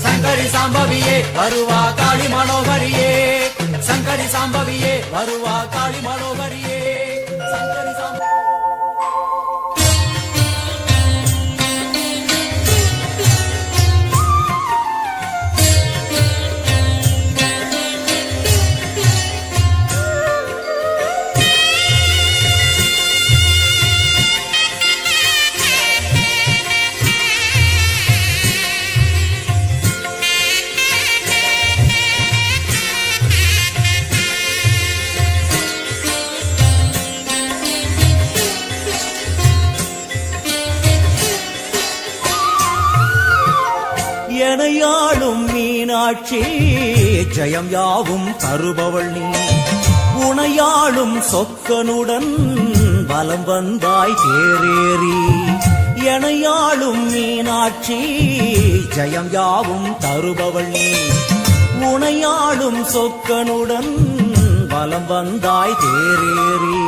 சங்கரி சாம்பவியே வருவா காளி மனோகரியே. சங்கரி சாம்பவியே வருவா காளி மனோகரியே. சங்கரி சாம்பவி எனையாளும் மீனாட்சி, ஜெயம் யாவும் தருபவள் நீ. உனையாளும் சொக்கனுடன் வலம் வந்தாய் தேரேறி. எனையாளும் மீனாட்சி, ஜெயம் யாவும் தருபவள் நீ. உனையாளும் சொக்கனுடன் வலம் வந்தாய் தேரேறி.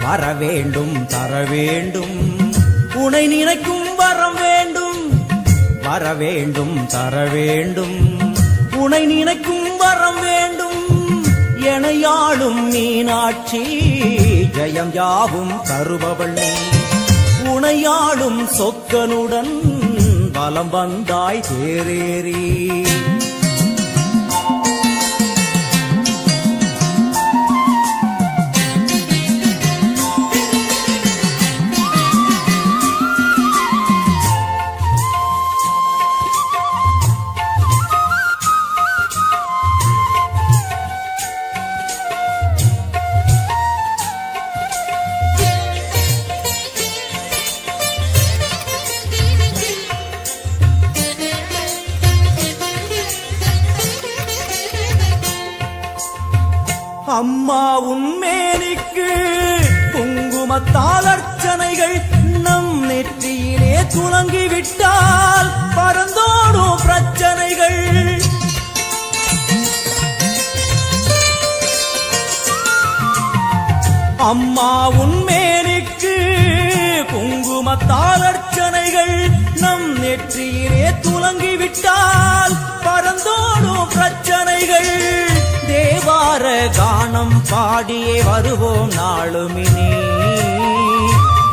வர வேண்டும் தர வேண்டும், உனை நினைக்கும் வரம் வேண்டும். வர வேண்டும் தர வேண்டும், உனை நினைக்கும் வரம் வேண்டும். எனையாளும் மீனாட்சி, ஜெயம் யாவும் தருபவள் நீ. உனையாளும் சொக்கனுடன் வலம் வந்தாய் தேரேறி. அம்மா உன்மேனிக்கு குங்குமத்தால் அர்ச்சனைகள் நம் நெற்றியிலே துலங்கிவிட்டால் பறந்தோடும் பிரச்சனைகள். அம்மா உன்மேனிக்கு குங்குமத்தால் அர்ச்சனைகள் நம் நெற்றியிலே துலங்கிவிட்டால் பறந்தோடும் பிரச்சனைகள். தேவார கானம் பாடியே வருவோம் நாளுமினி,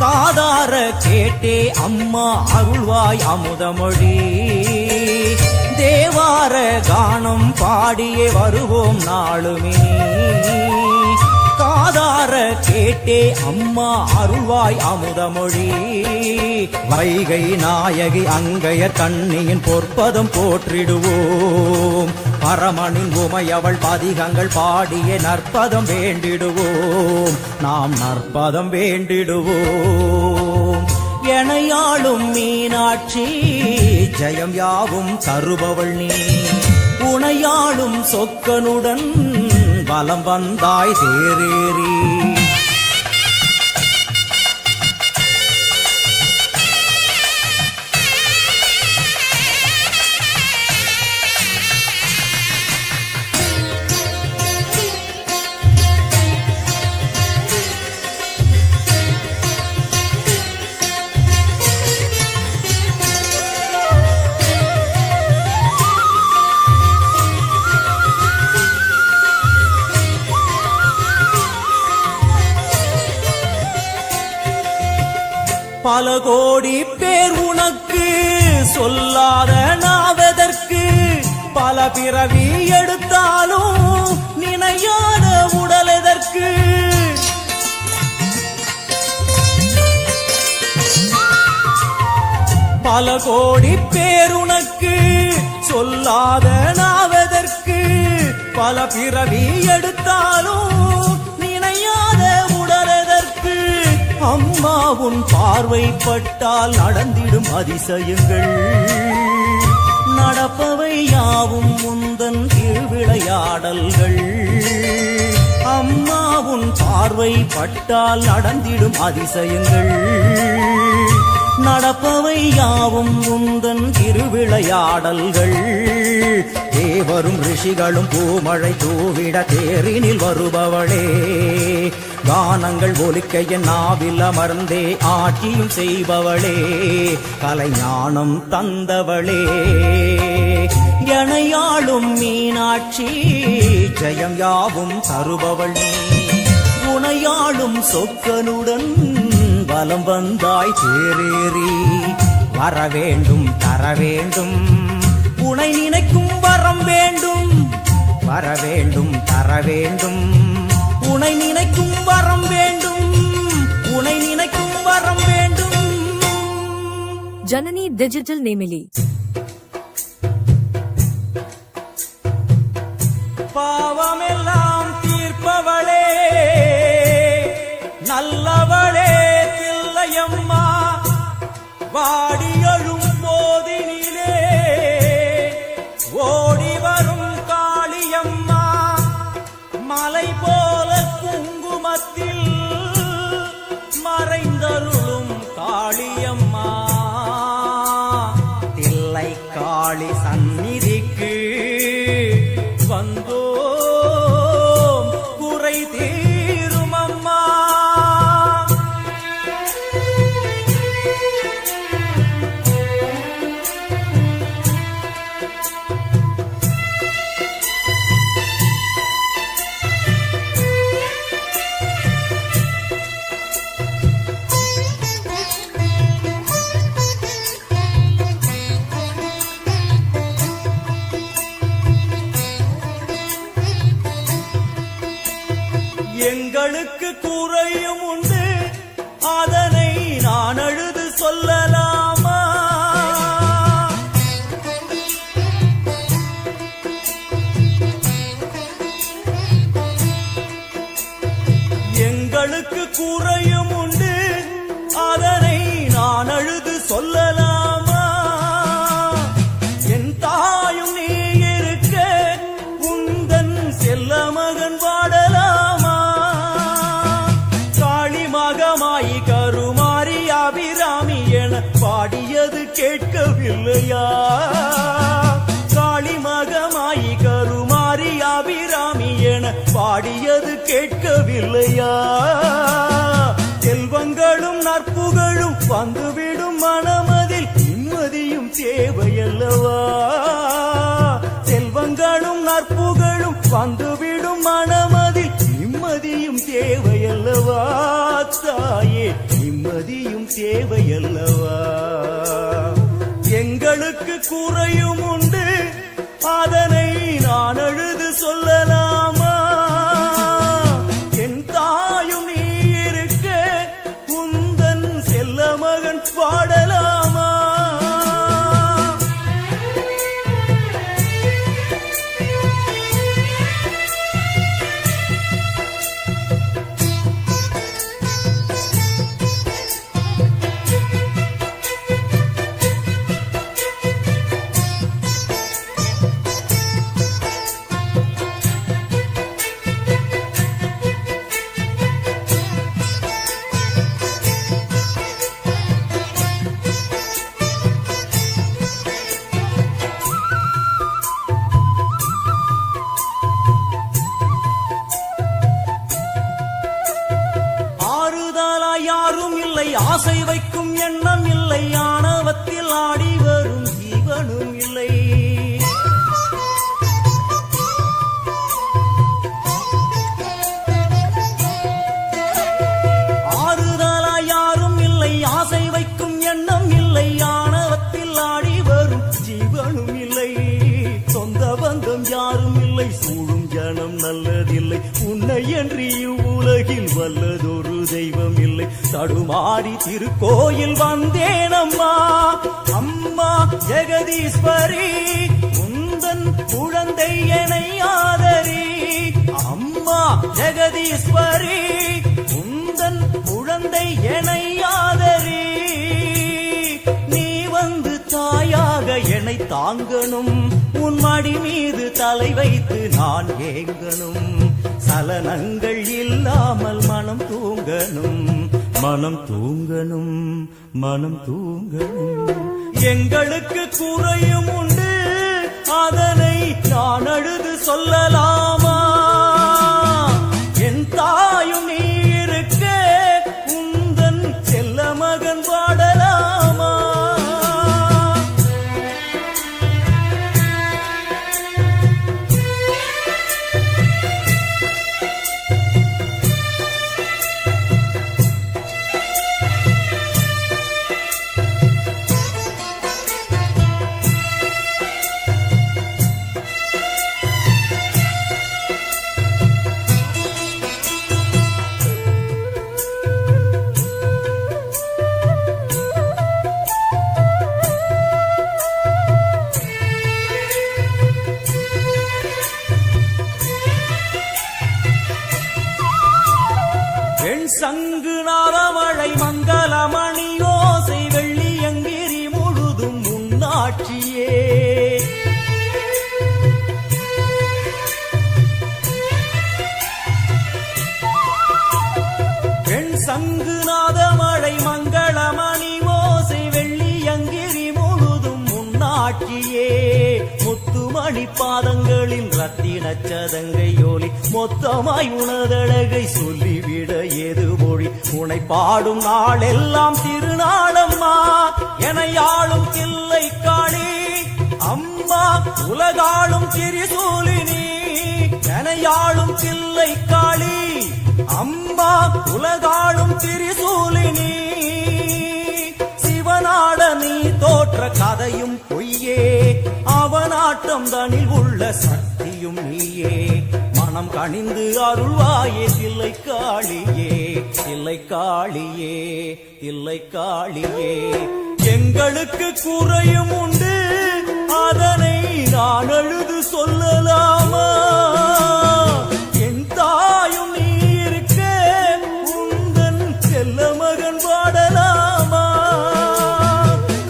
காதார கேட்டே அம்மா அருள்வாய் அமுதமொழி. தேவார கானம் பாடியே வருவோம் நாளுமினி, காதார மனமாற கேட்டே அம்மா அருள்வாய் அமுதமொழி. வைகை நாயகி அங்கைய கண்ணியின் பொற்பதம் போற்றிடுவோம். பரமனின் உமையவள் பதிகங்கள் பாடிய நற்பதம் வேண்டிடுவோம். நாம் நற்பதம் வேண்டிடுவோம். எனையாளும் மீனாட்சி ஜெயம் யாவும் தருபவள் நீ. உனையாளும் சொக்கனுடன் வலம் வந்தாய் தேரேறி. பல கோடி பேர் உனக்கு சொல்லாத நாவதற்கு. பல பிறவி எடுத்தாலும் நினையாத உடல் எதற்கு. பல கோடி பேர் உனக்கு சொல்லாத நாவதற்கு. பல பிறவி எடுத்தாலும் நினையாத உடல் எதற்கு. அம்மா உன் பார்வைப்பட்டால் நடந்திடும் அதிசயங்கள். நடப்பவை யாவும் முந்தன் திருவிளையாடல்கள். அம்மா உன் பார்வைப்பட்டால் நடந்திடும் அதிசயங்கள். நடப்பவை யாவும் முந்தன் திருவிளையாடல்கள். தேவரும் ரிஷிகளும் பூமழை தூவிட தேரினில் வருபவளே. கானங்கள் ஒலிக்க என் நாவில் அமர்ந்தே ஆட்சியும் செய்பவளே. கலைஞானம் தந்தவளே. எனையாளும் மீனாட்சி ஜெயம் யாவும் தருபவள் நீ. உனையாளும் சொக்கனுடன் வலம் வந்தாய் தேரேறி. வரவேண்டும் தரவேண்டும் உனை நினைக்கும் வரம் வேண்டும். வரவேண்டும் தரவேண்டும் உனை நினைக்கும் வரம் வேண்டும். உனை நினைக்கும் வரம் வேண்டும். ஜனனி டிஜிட்டல் நேமிலி. பாவமெல்லாம் தீர்ப்பவளே நல்லவளே தில்லையம்மா. வாடியழும் போதினிலே ஓடி வரும் காளியம்மா. மலை போல குங்குமத்தில் மறைந்தருளும் காளியம்மா. தில்லை காளி சந்நிதிக்கு வந்தோம் குறை தீரும் அம்மா. எங்களுக்கு குறையும் உண்டு அதனை நான் அழுது சொல்லலாமா. எங்களுக்கு குறையும் உண்டு அதனை நான் அழுது சொல்லலாமா. என் தாயும் நீ இருக்க உந்தன் செல்ல மகன் வாடலாமா. காளிமகமாயி கருமாரி அபிராமி என பாடியது கேட்கவில்லையா. காளிமகமாயி கருமாரி அபிராமி என பாடியது கேட்கவில்லையா. செல்வங்களும் நற்புகழும் வந்துவிடும் மனமதில் நிம்மதியும் தேவையல்லவா. செல்வங்களும் நற்புகழும் வந்துவிடும் மனமதில் நிம்மதியும் தேவையல்லவா. தாயே நிம்மதியும் தேவையல்லவா. எங்களுக்கு குறையும் உண்டு அதனை நான் அழுது சொல்லலாமா. என் தாயும் ஆசை வைக்கும் எண்ணம் இல்லை, ஆணவத்தில் ஆடி வரும் ஜீவனும் இல்லை. ஆறுதலா யாரும் இல்லை, ஆசை வைக்கும் எண்ணம் இல்லை, ஆணவத்தில் ஆடி வரும் ஜீவனும் இல்லை. சொந்த பந்தம் யாரும் இல்லை, சூழும் ஜனம் நல்லதில்லை, உன்னை என்று இவ்வுலகில் வல்லதொரு தெய்வம் இல்லை. தடுமாறி திருக்கோயில் வந்தேன் அம்மா, அம்மா ஜெகதீஸ்வரி, உந்தன் குழந்தை என்னை ஆதரி. அம்மா ஜெகதீஸ்வரி, உந்தன் குழந்தை என்னை ஆதரி. நீ வந்து தாயாக என்னை தாங்கணும், உன் மடி மீது தலை வைத்து நான் ஏங்கணும். சலனங்கள் இல்லாமல் மனம் தூங்கணும், மனம் தூங்கணும், மனம் தூங்கணும். எங்களுக்கு குறையும் உண்டு, அதனை நான் அழுது சொல்லலாமா? என் தாயும் நீ இருக்க, உந்தன் செல்ல மகன் பாடலாமா? சங்கு நாரமழை மங்களமணி யோசை வெள்ளியங்கிரி முழுதும் உன்னாட்சியே. பெண் சங்கு நாதமழை மங்களமணி ஓசை வெள்ளியங்கிரி முழுதும் உன்னாட்சியே. முத்துமணி பாதங்களின் ரத்தின சதங்கை ஒலி மொத்தமாய் உனதழகை சொல்லிவிட ஏது மொழி? உனை பாடும் நாளெல்லாம் திருநாளம்மா, எனையாளும் தில்லை காளி அம்மா, உலகாளும் திரிசூலினி. எனையாளும் தில்லை காளி அம்மா, உலகாளும் திரிசூலினி. சிவனாட நீ தோற்ற கதையும் பொய்யே, அவனாட்டம் தனில் உள்ள சக்தியும் நீயே. மனம் கனிந்து அருள்வாயே தில்லை காளியே, தில்லை காளியே, தில்லை காளியே. எங்களுக்கு குறையும் உண்டு, அதனை நான் அழுது சொல்லலாமா? என் தாயும் நீ இருக்க, உந்தன் செல்ல மகன் பாடலாமா?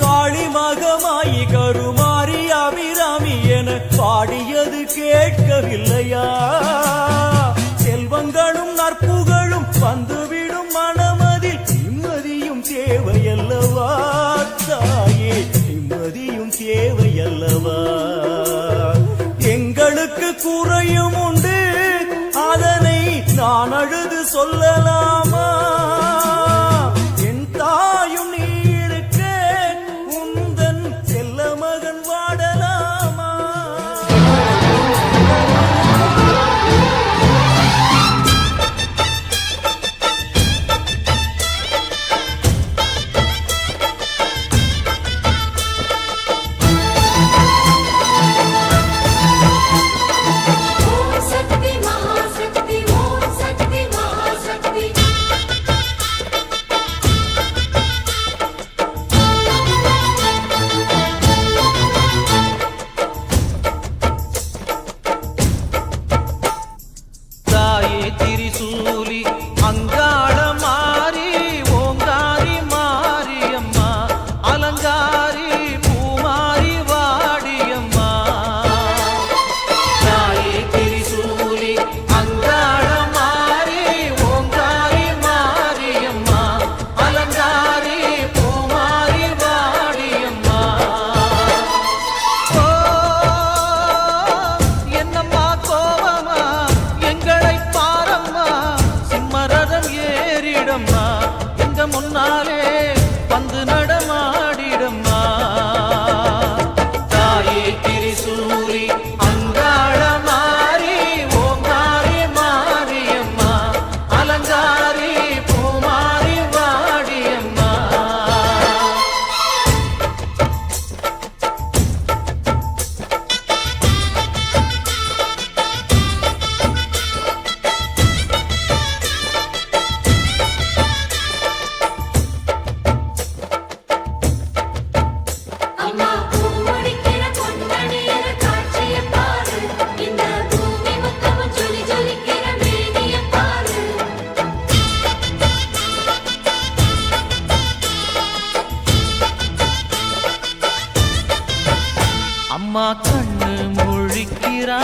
காளி மகமாயி கருமாறி அபிராமி என பாடியது கேட்கவில்லையா? செல்வங்களும் நற்புகழும் வந்துவிடும் மனமதில் நிம்மதியும் தேவையல்லவா? தாயே நிம்மதியும் தேவையல்லவா? எங்களுக்கு குறையும் உண்டு, அதனை நான் அழுது சொல்லலாமா? என் தாயும் நீ இருக்க, உந்தன் செல்ல மகன் வாடலாமா? ஓம் சக்தி மகாசக்தி, ஓம் சக்தி மகாசக்தி.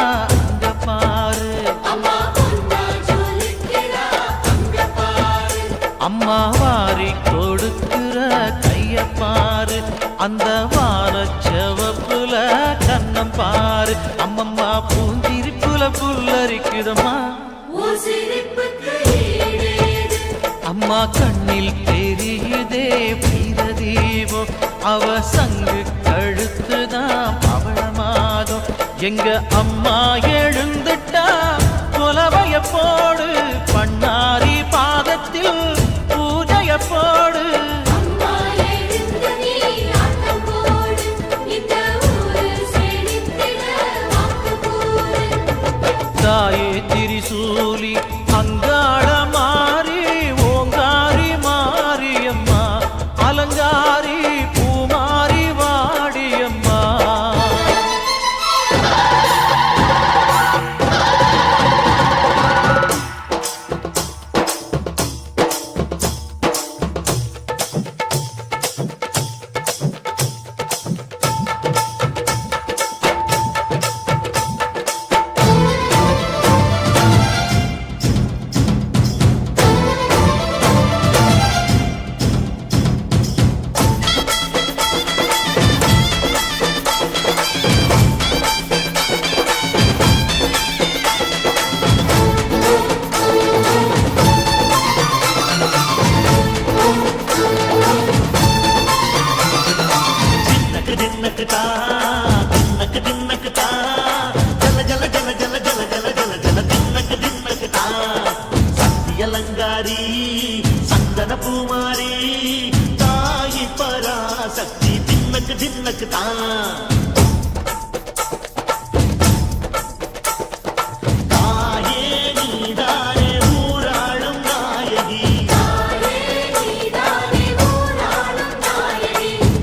அங்க பாரு அம்மா வாரி கொடுக்கிற கைய பாரு அந்த வானச்சவப்புல கண்ணம் பாரு அம்மம்மா பூஞ்சிரிப்புல புல்லரிக்குதம்மா அம்மா கண்ணில் தெரியுதே வீரதீபம் அவ சங்கு கழுத்துதான் பவளமாகும் எங்க அம்மா எழுந்துட்டா கொலவைய போடு பண்ணாரி பாதத்தில் பூஜைய போடு தாயே திரிசூலி அங்காள மாறி ஓங்காரி மாரியம்மா அலங்காரி பூமாரி வாடியம்மா அலங்காரி சந்தன பூமாரி தாயி பராசக்தி தின்னக்கு தின்னக்கு தான் தாயே நீதானே ஊராளும் நாயகி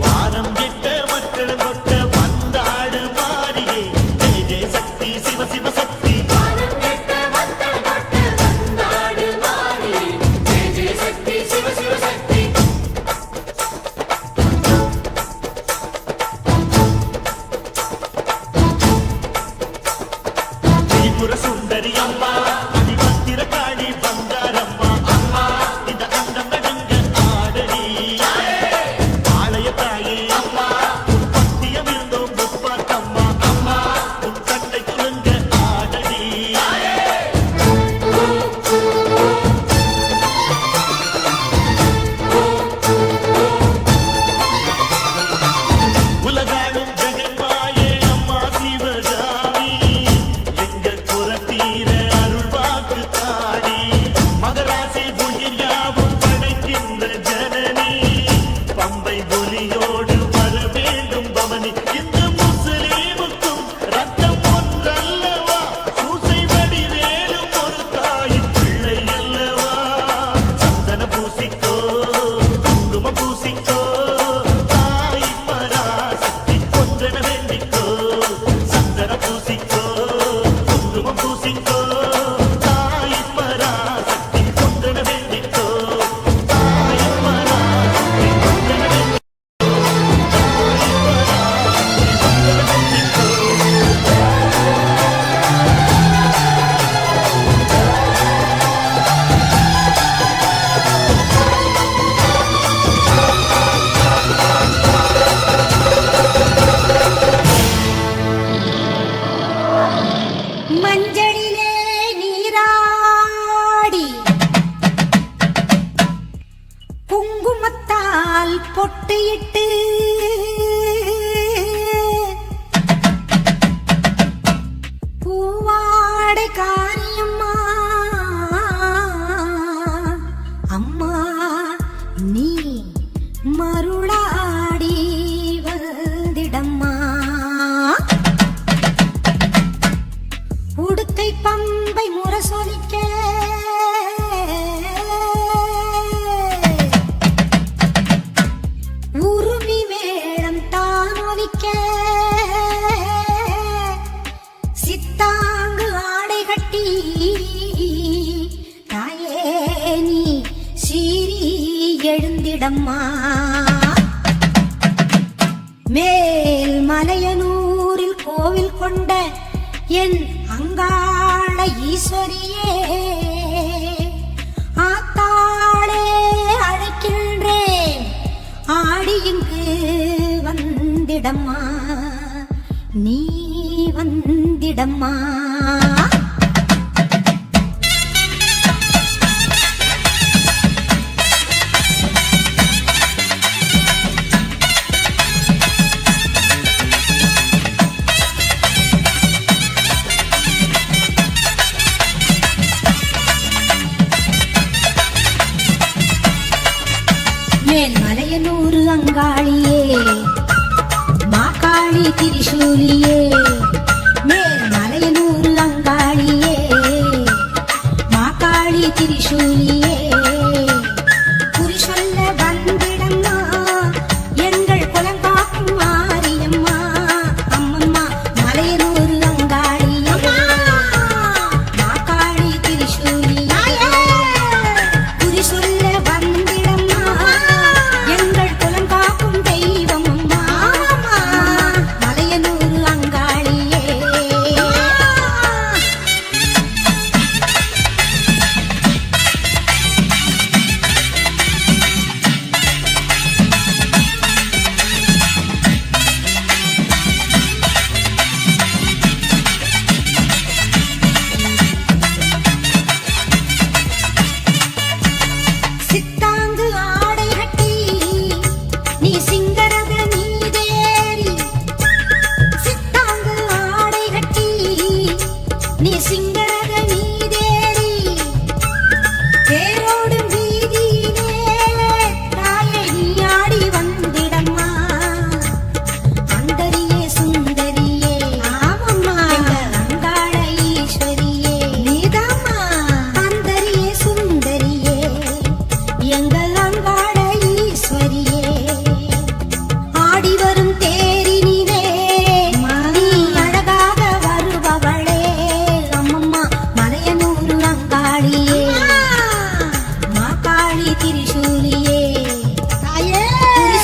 வாரம் கெட்ட மக்கள் கொட்ட வந்தாடு மாறியே ஜெய ஜெய சக்தி சிவ சிவ சக்தி சுந்தரி அம்மா அதிபத்திர காளி பங்காரம்மா அம்மா இந்த அண்டம் நடுங்க ஆடடி ஆலய தாயே அம்மா உன் பத்தியம் இருந்தோம் முப்பாத்தம்மா அம்மா உன் கட்டை குலுங்க ஆடடி உலகாடும் ஜெகன்மாயே அம்மா சிவகாமி எங்கள் புறத்தீர அருள் வாக்கு தாடி மகராசி புயல் யாவும் படைக்கின்ற ஜனனி பம்பை ஒலியோடு வர வேண்டும் பவனி இந்த முஸ்லீமுக்கும் ரத்தம் ஒன்றல்லவா சூசை வடிவேலும் ஒரு தாயின் பிள்ளை அல்லவா சந்தன பூசிக்கோ குங்கும பூசிக்கோ தாய் பராசக்தி ஒன்றென வேண்டிக்கோ சந்தன பூசிக்கோ குங்குமம் பூசிக்கோ தாய் பராசக்தி ஒன்றென வேண்டிக்கோ தாய் பராசக்தி ஒன்றென வேண்டிக்கோ மஞ்சளிலே நீராடி குங்குமத்தால் பொட்டியிட்டு பூவாடை காரியம்மா அம்மா நீ மருளாடி வந்திடம்மா உடுக்கை பம்பை முரசொலிக்க உருமி மேளம் தான் ஒலிக்க சித்தாங்கு ஆடை கட்டி தாயே நீ சீறி எழுந்திடம்மா மேல் மலையனூரில் கோவில் கொண்ட என் அங்காள ஈஸ்வரியே ஆத்தாளே அழைக்கின்றேன் ஆடி இங்கு வந்திடம்மா நீ வந்திடம்மா மேல்மலையனூர் அங்காளியே மாகாளி திரிசூலியே மேல்மலையனூர் அங்காளியே மாகாளி திரிசூலியே குறி சொல்ல வந்திடம்மா எங்கள் குலங்காக்கும் மாரியம்மா அம்மம்மா மலையனூர் அங்காளியே மாகாளி திரிசூலியே குறி சொல்ல வந்திடம்மா எங்கள் குலங்காக்கும் தெய்வம் அம்மா மலையனூர் அங்காளியே சித்தாங்கு ஆடை கட்டி நீ சிங்கரத நீதேறி சித்தாங்கு ஆடை கட்டி நீ சிங்கரத நீதேறி தேரோடும் வீதியிலே தாயை நீ ஆடி வந்திடம்மா அந்தரியே சுந்தரியே ஆமம்மா எங்கள் அங்காள ஈஸ்வரியே நீதாம்மா அந்தரியே சுந்தரியே எங்கள் அங்காள ஈஸ்வரியே ஆடி வரும் தேரினிலே நீ அழகாக வருபவளே அம்மம்மா மலையனூர் அங்காளியே மாகாளி திரிசூலியே குறி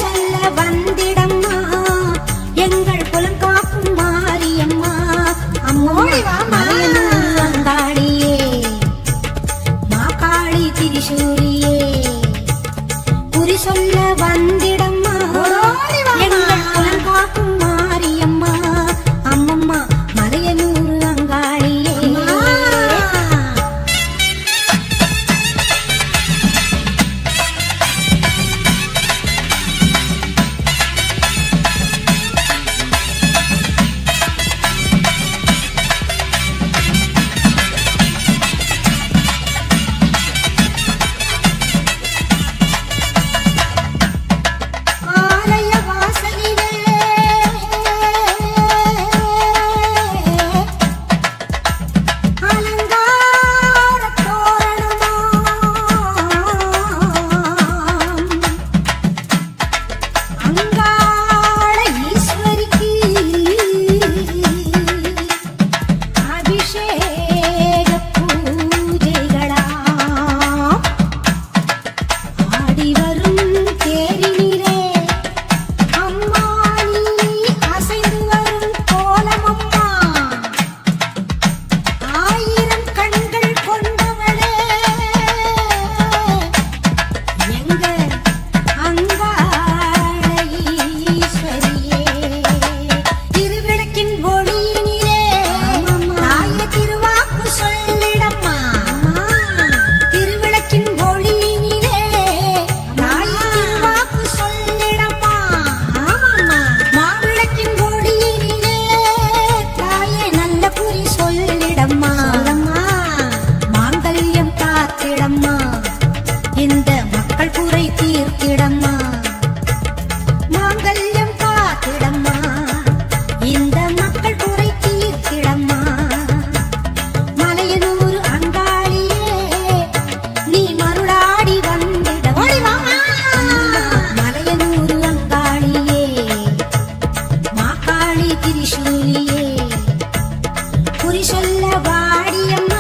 சொல்ல வந்திடம்மா எங்கள் குலம் காக்கும் மாரியம்மா அம்மம்மா மலையனூர் அங்காளியே மாகாளி திரிசூலியே குறி சொல்ல வந்திடம்மா எங்கள் குலம் காக்கும் மாரியம்மா அம்மம்மா மலையனூர் அங்காளியே ஆலய வாசலிலே அலங்கார தோரணமாம் அங்காள ஈஸ்வரிக்கு அபிஷேக பூஜைகளாம் ஆடி வரும் தேரினிலே அம்மா நீ அசைந்து வரும் கோலமம்மா ஆயிரம் கண்கள் கொண்டவளே எங்க அங்காள ஈஸ்வரியே திருவிளக்கின் ஒளியினிலே தாய திருவாக்கு சொல்லிடம்மா திருவிளக்கின் ஒளியினிலே தாய திருவாக்கு சொல்லிடம்மா மாவிளக்கின் ஒளியினிலே தாயே நல்ல குறி சொல்லிடம்மா மாங்கல்யம் காத்திடம்மா இந்த மக்கள் குறை தீர்த்திடம்மா மாங்கல்யம் காத்திடம்மா இந்த மக்கள் குறை தீர்த்திடம்மா மலையனூர் அங்காளியே நீ மருளாடி வந்திடம்மா மலையனூர் அங்காளியே மாகாளி திரிசூலியே குறி சொல்ல வாடியம்மா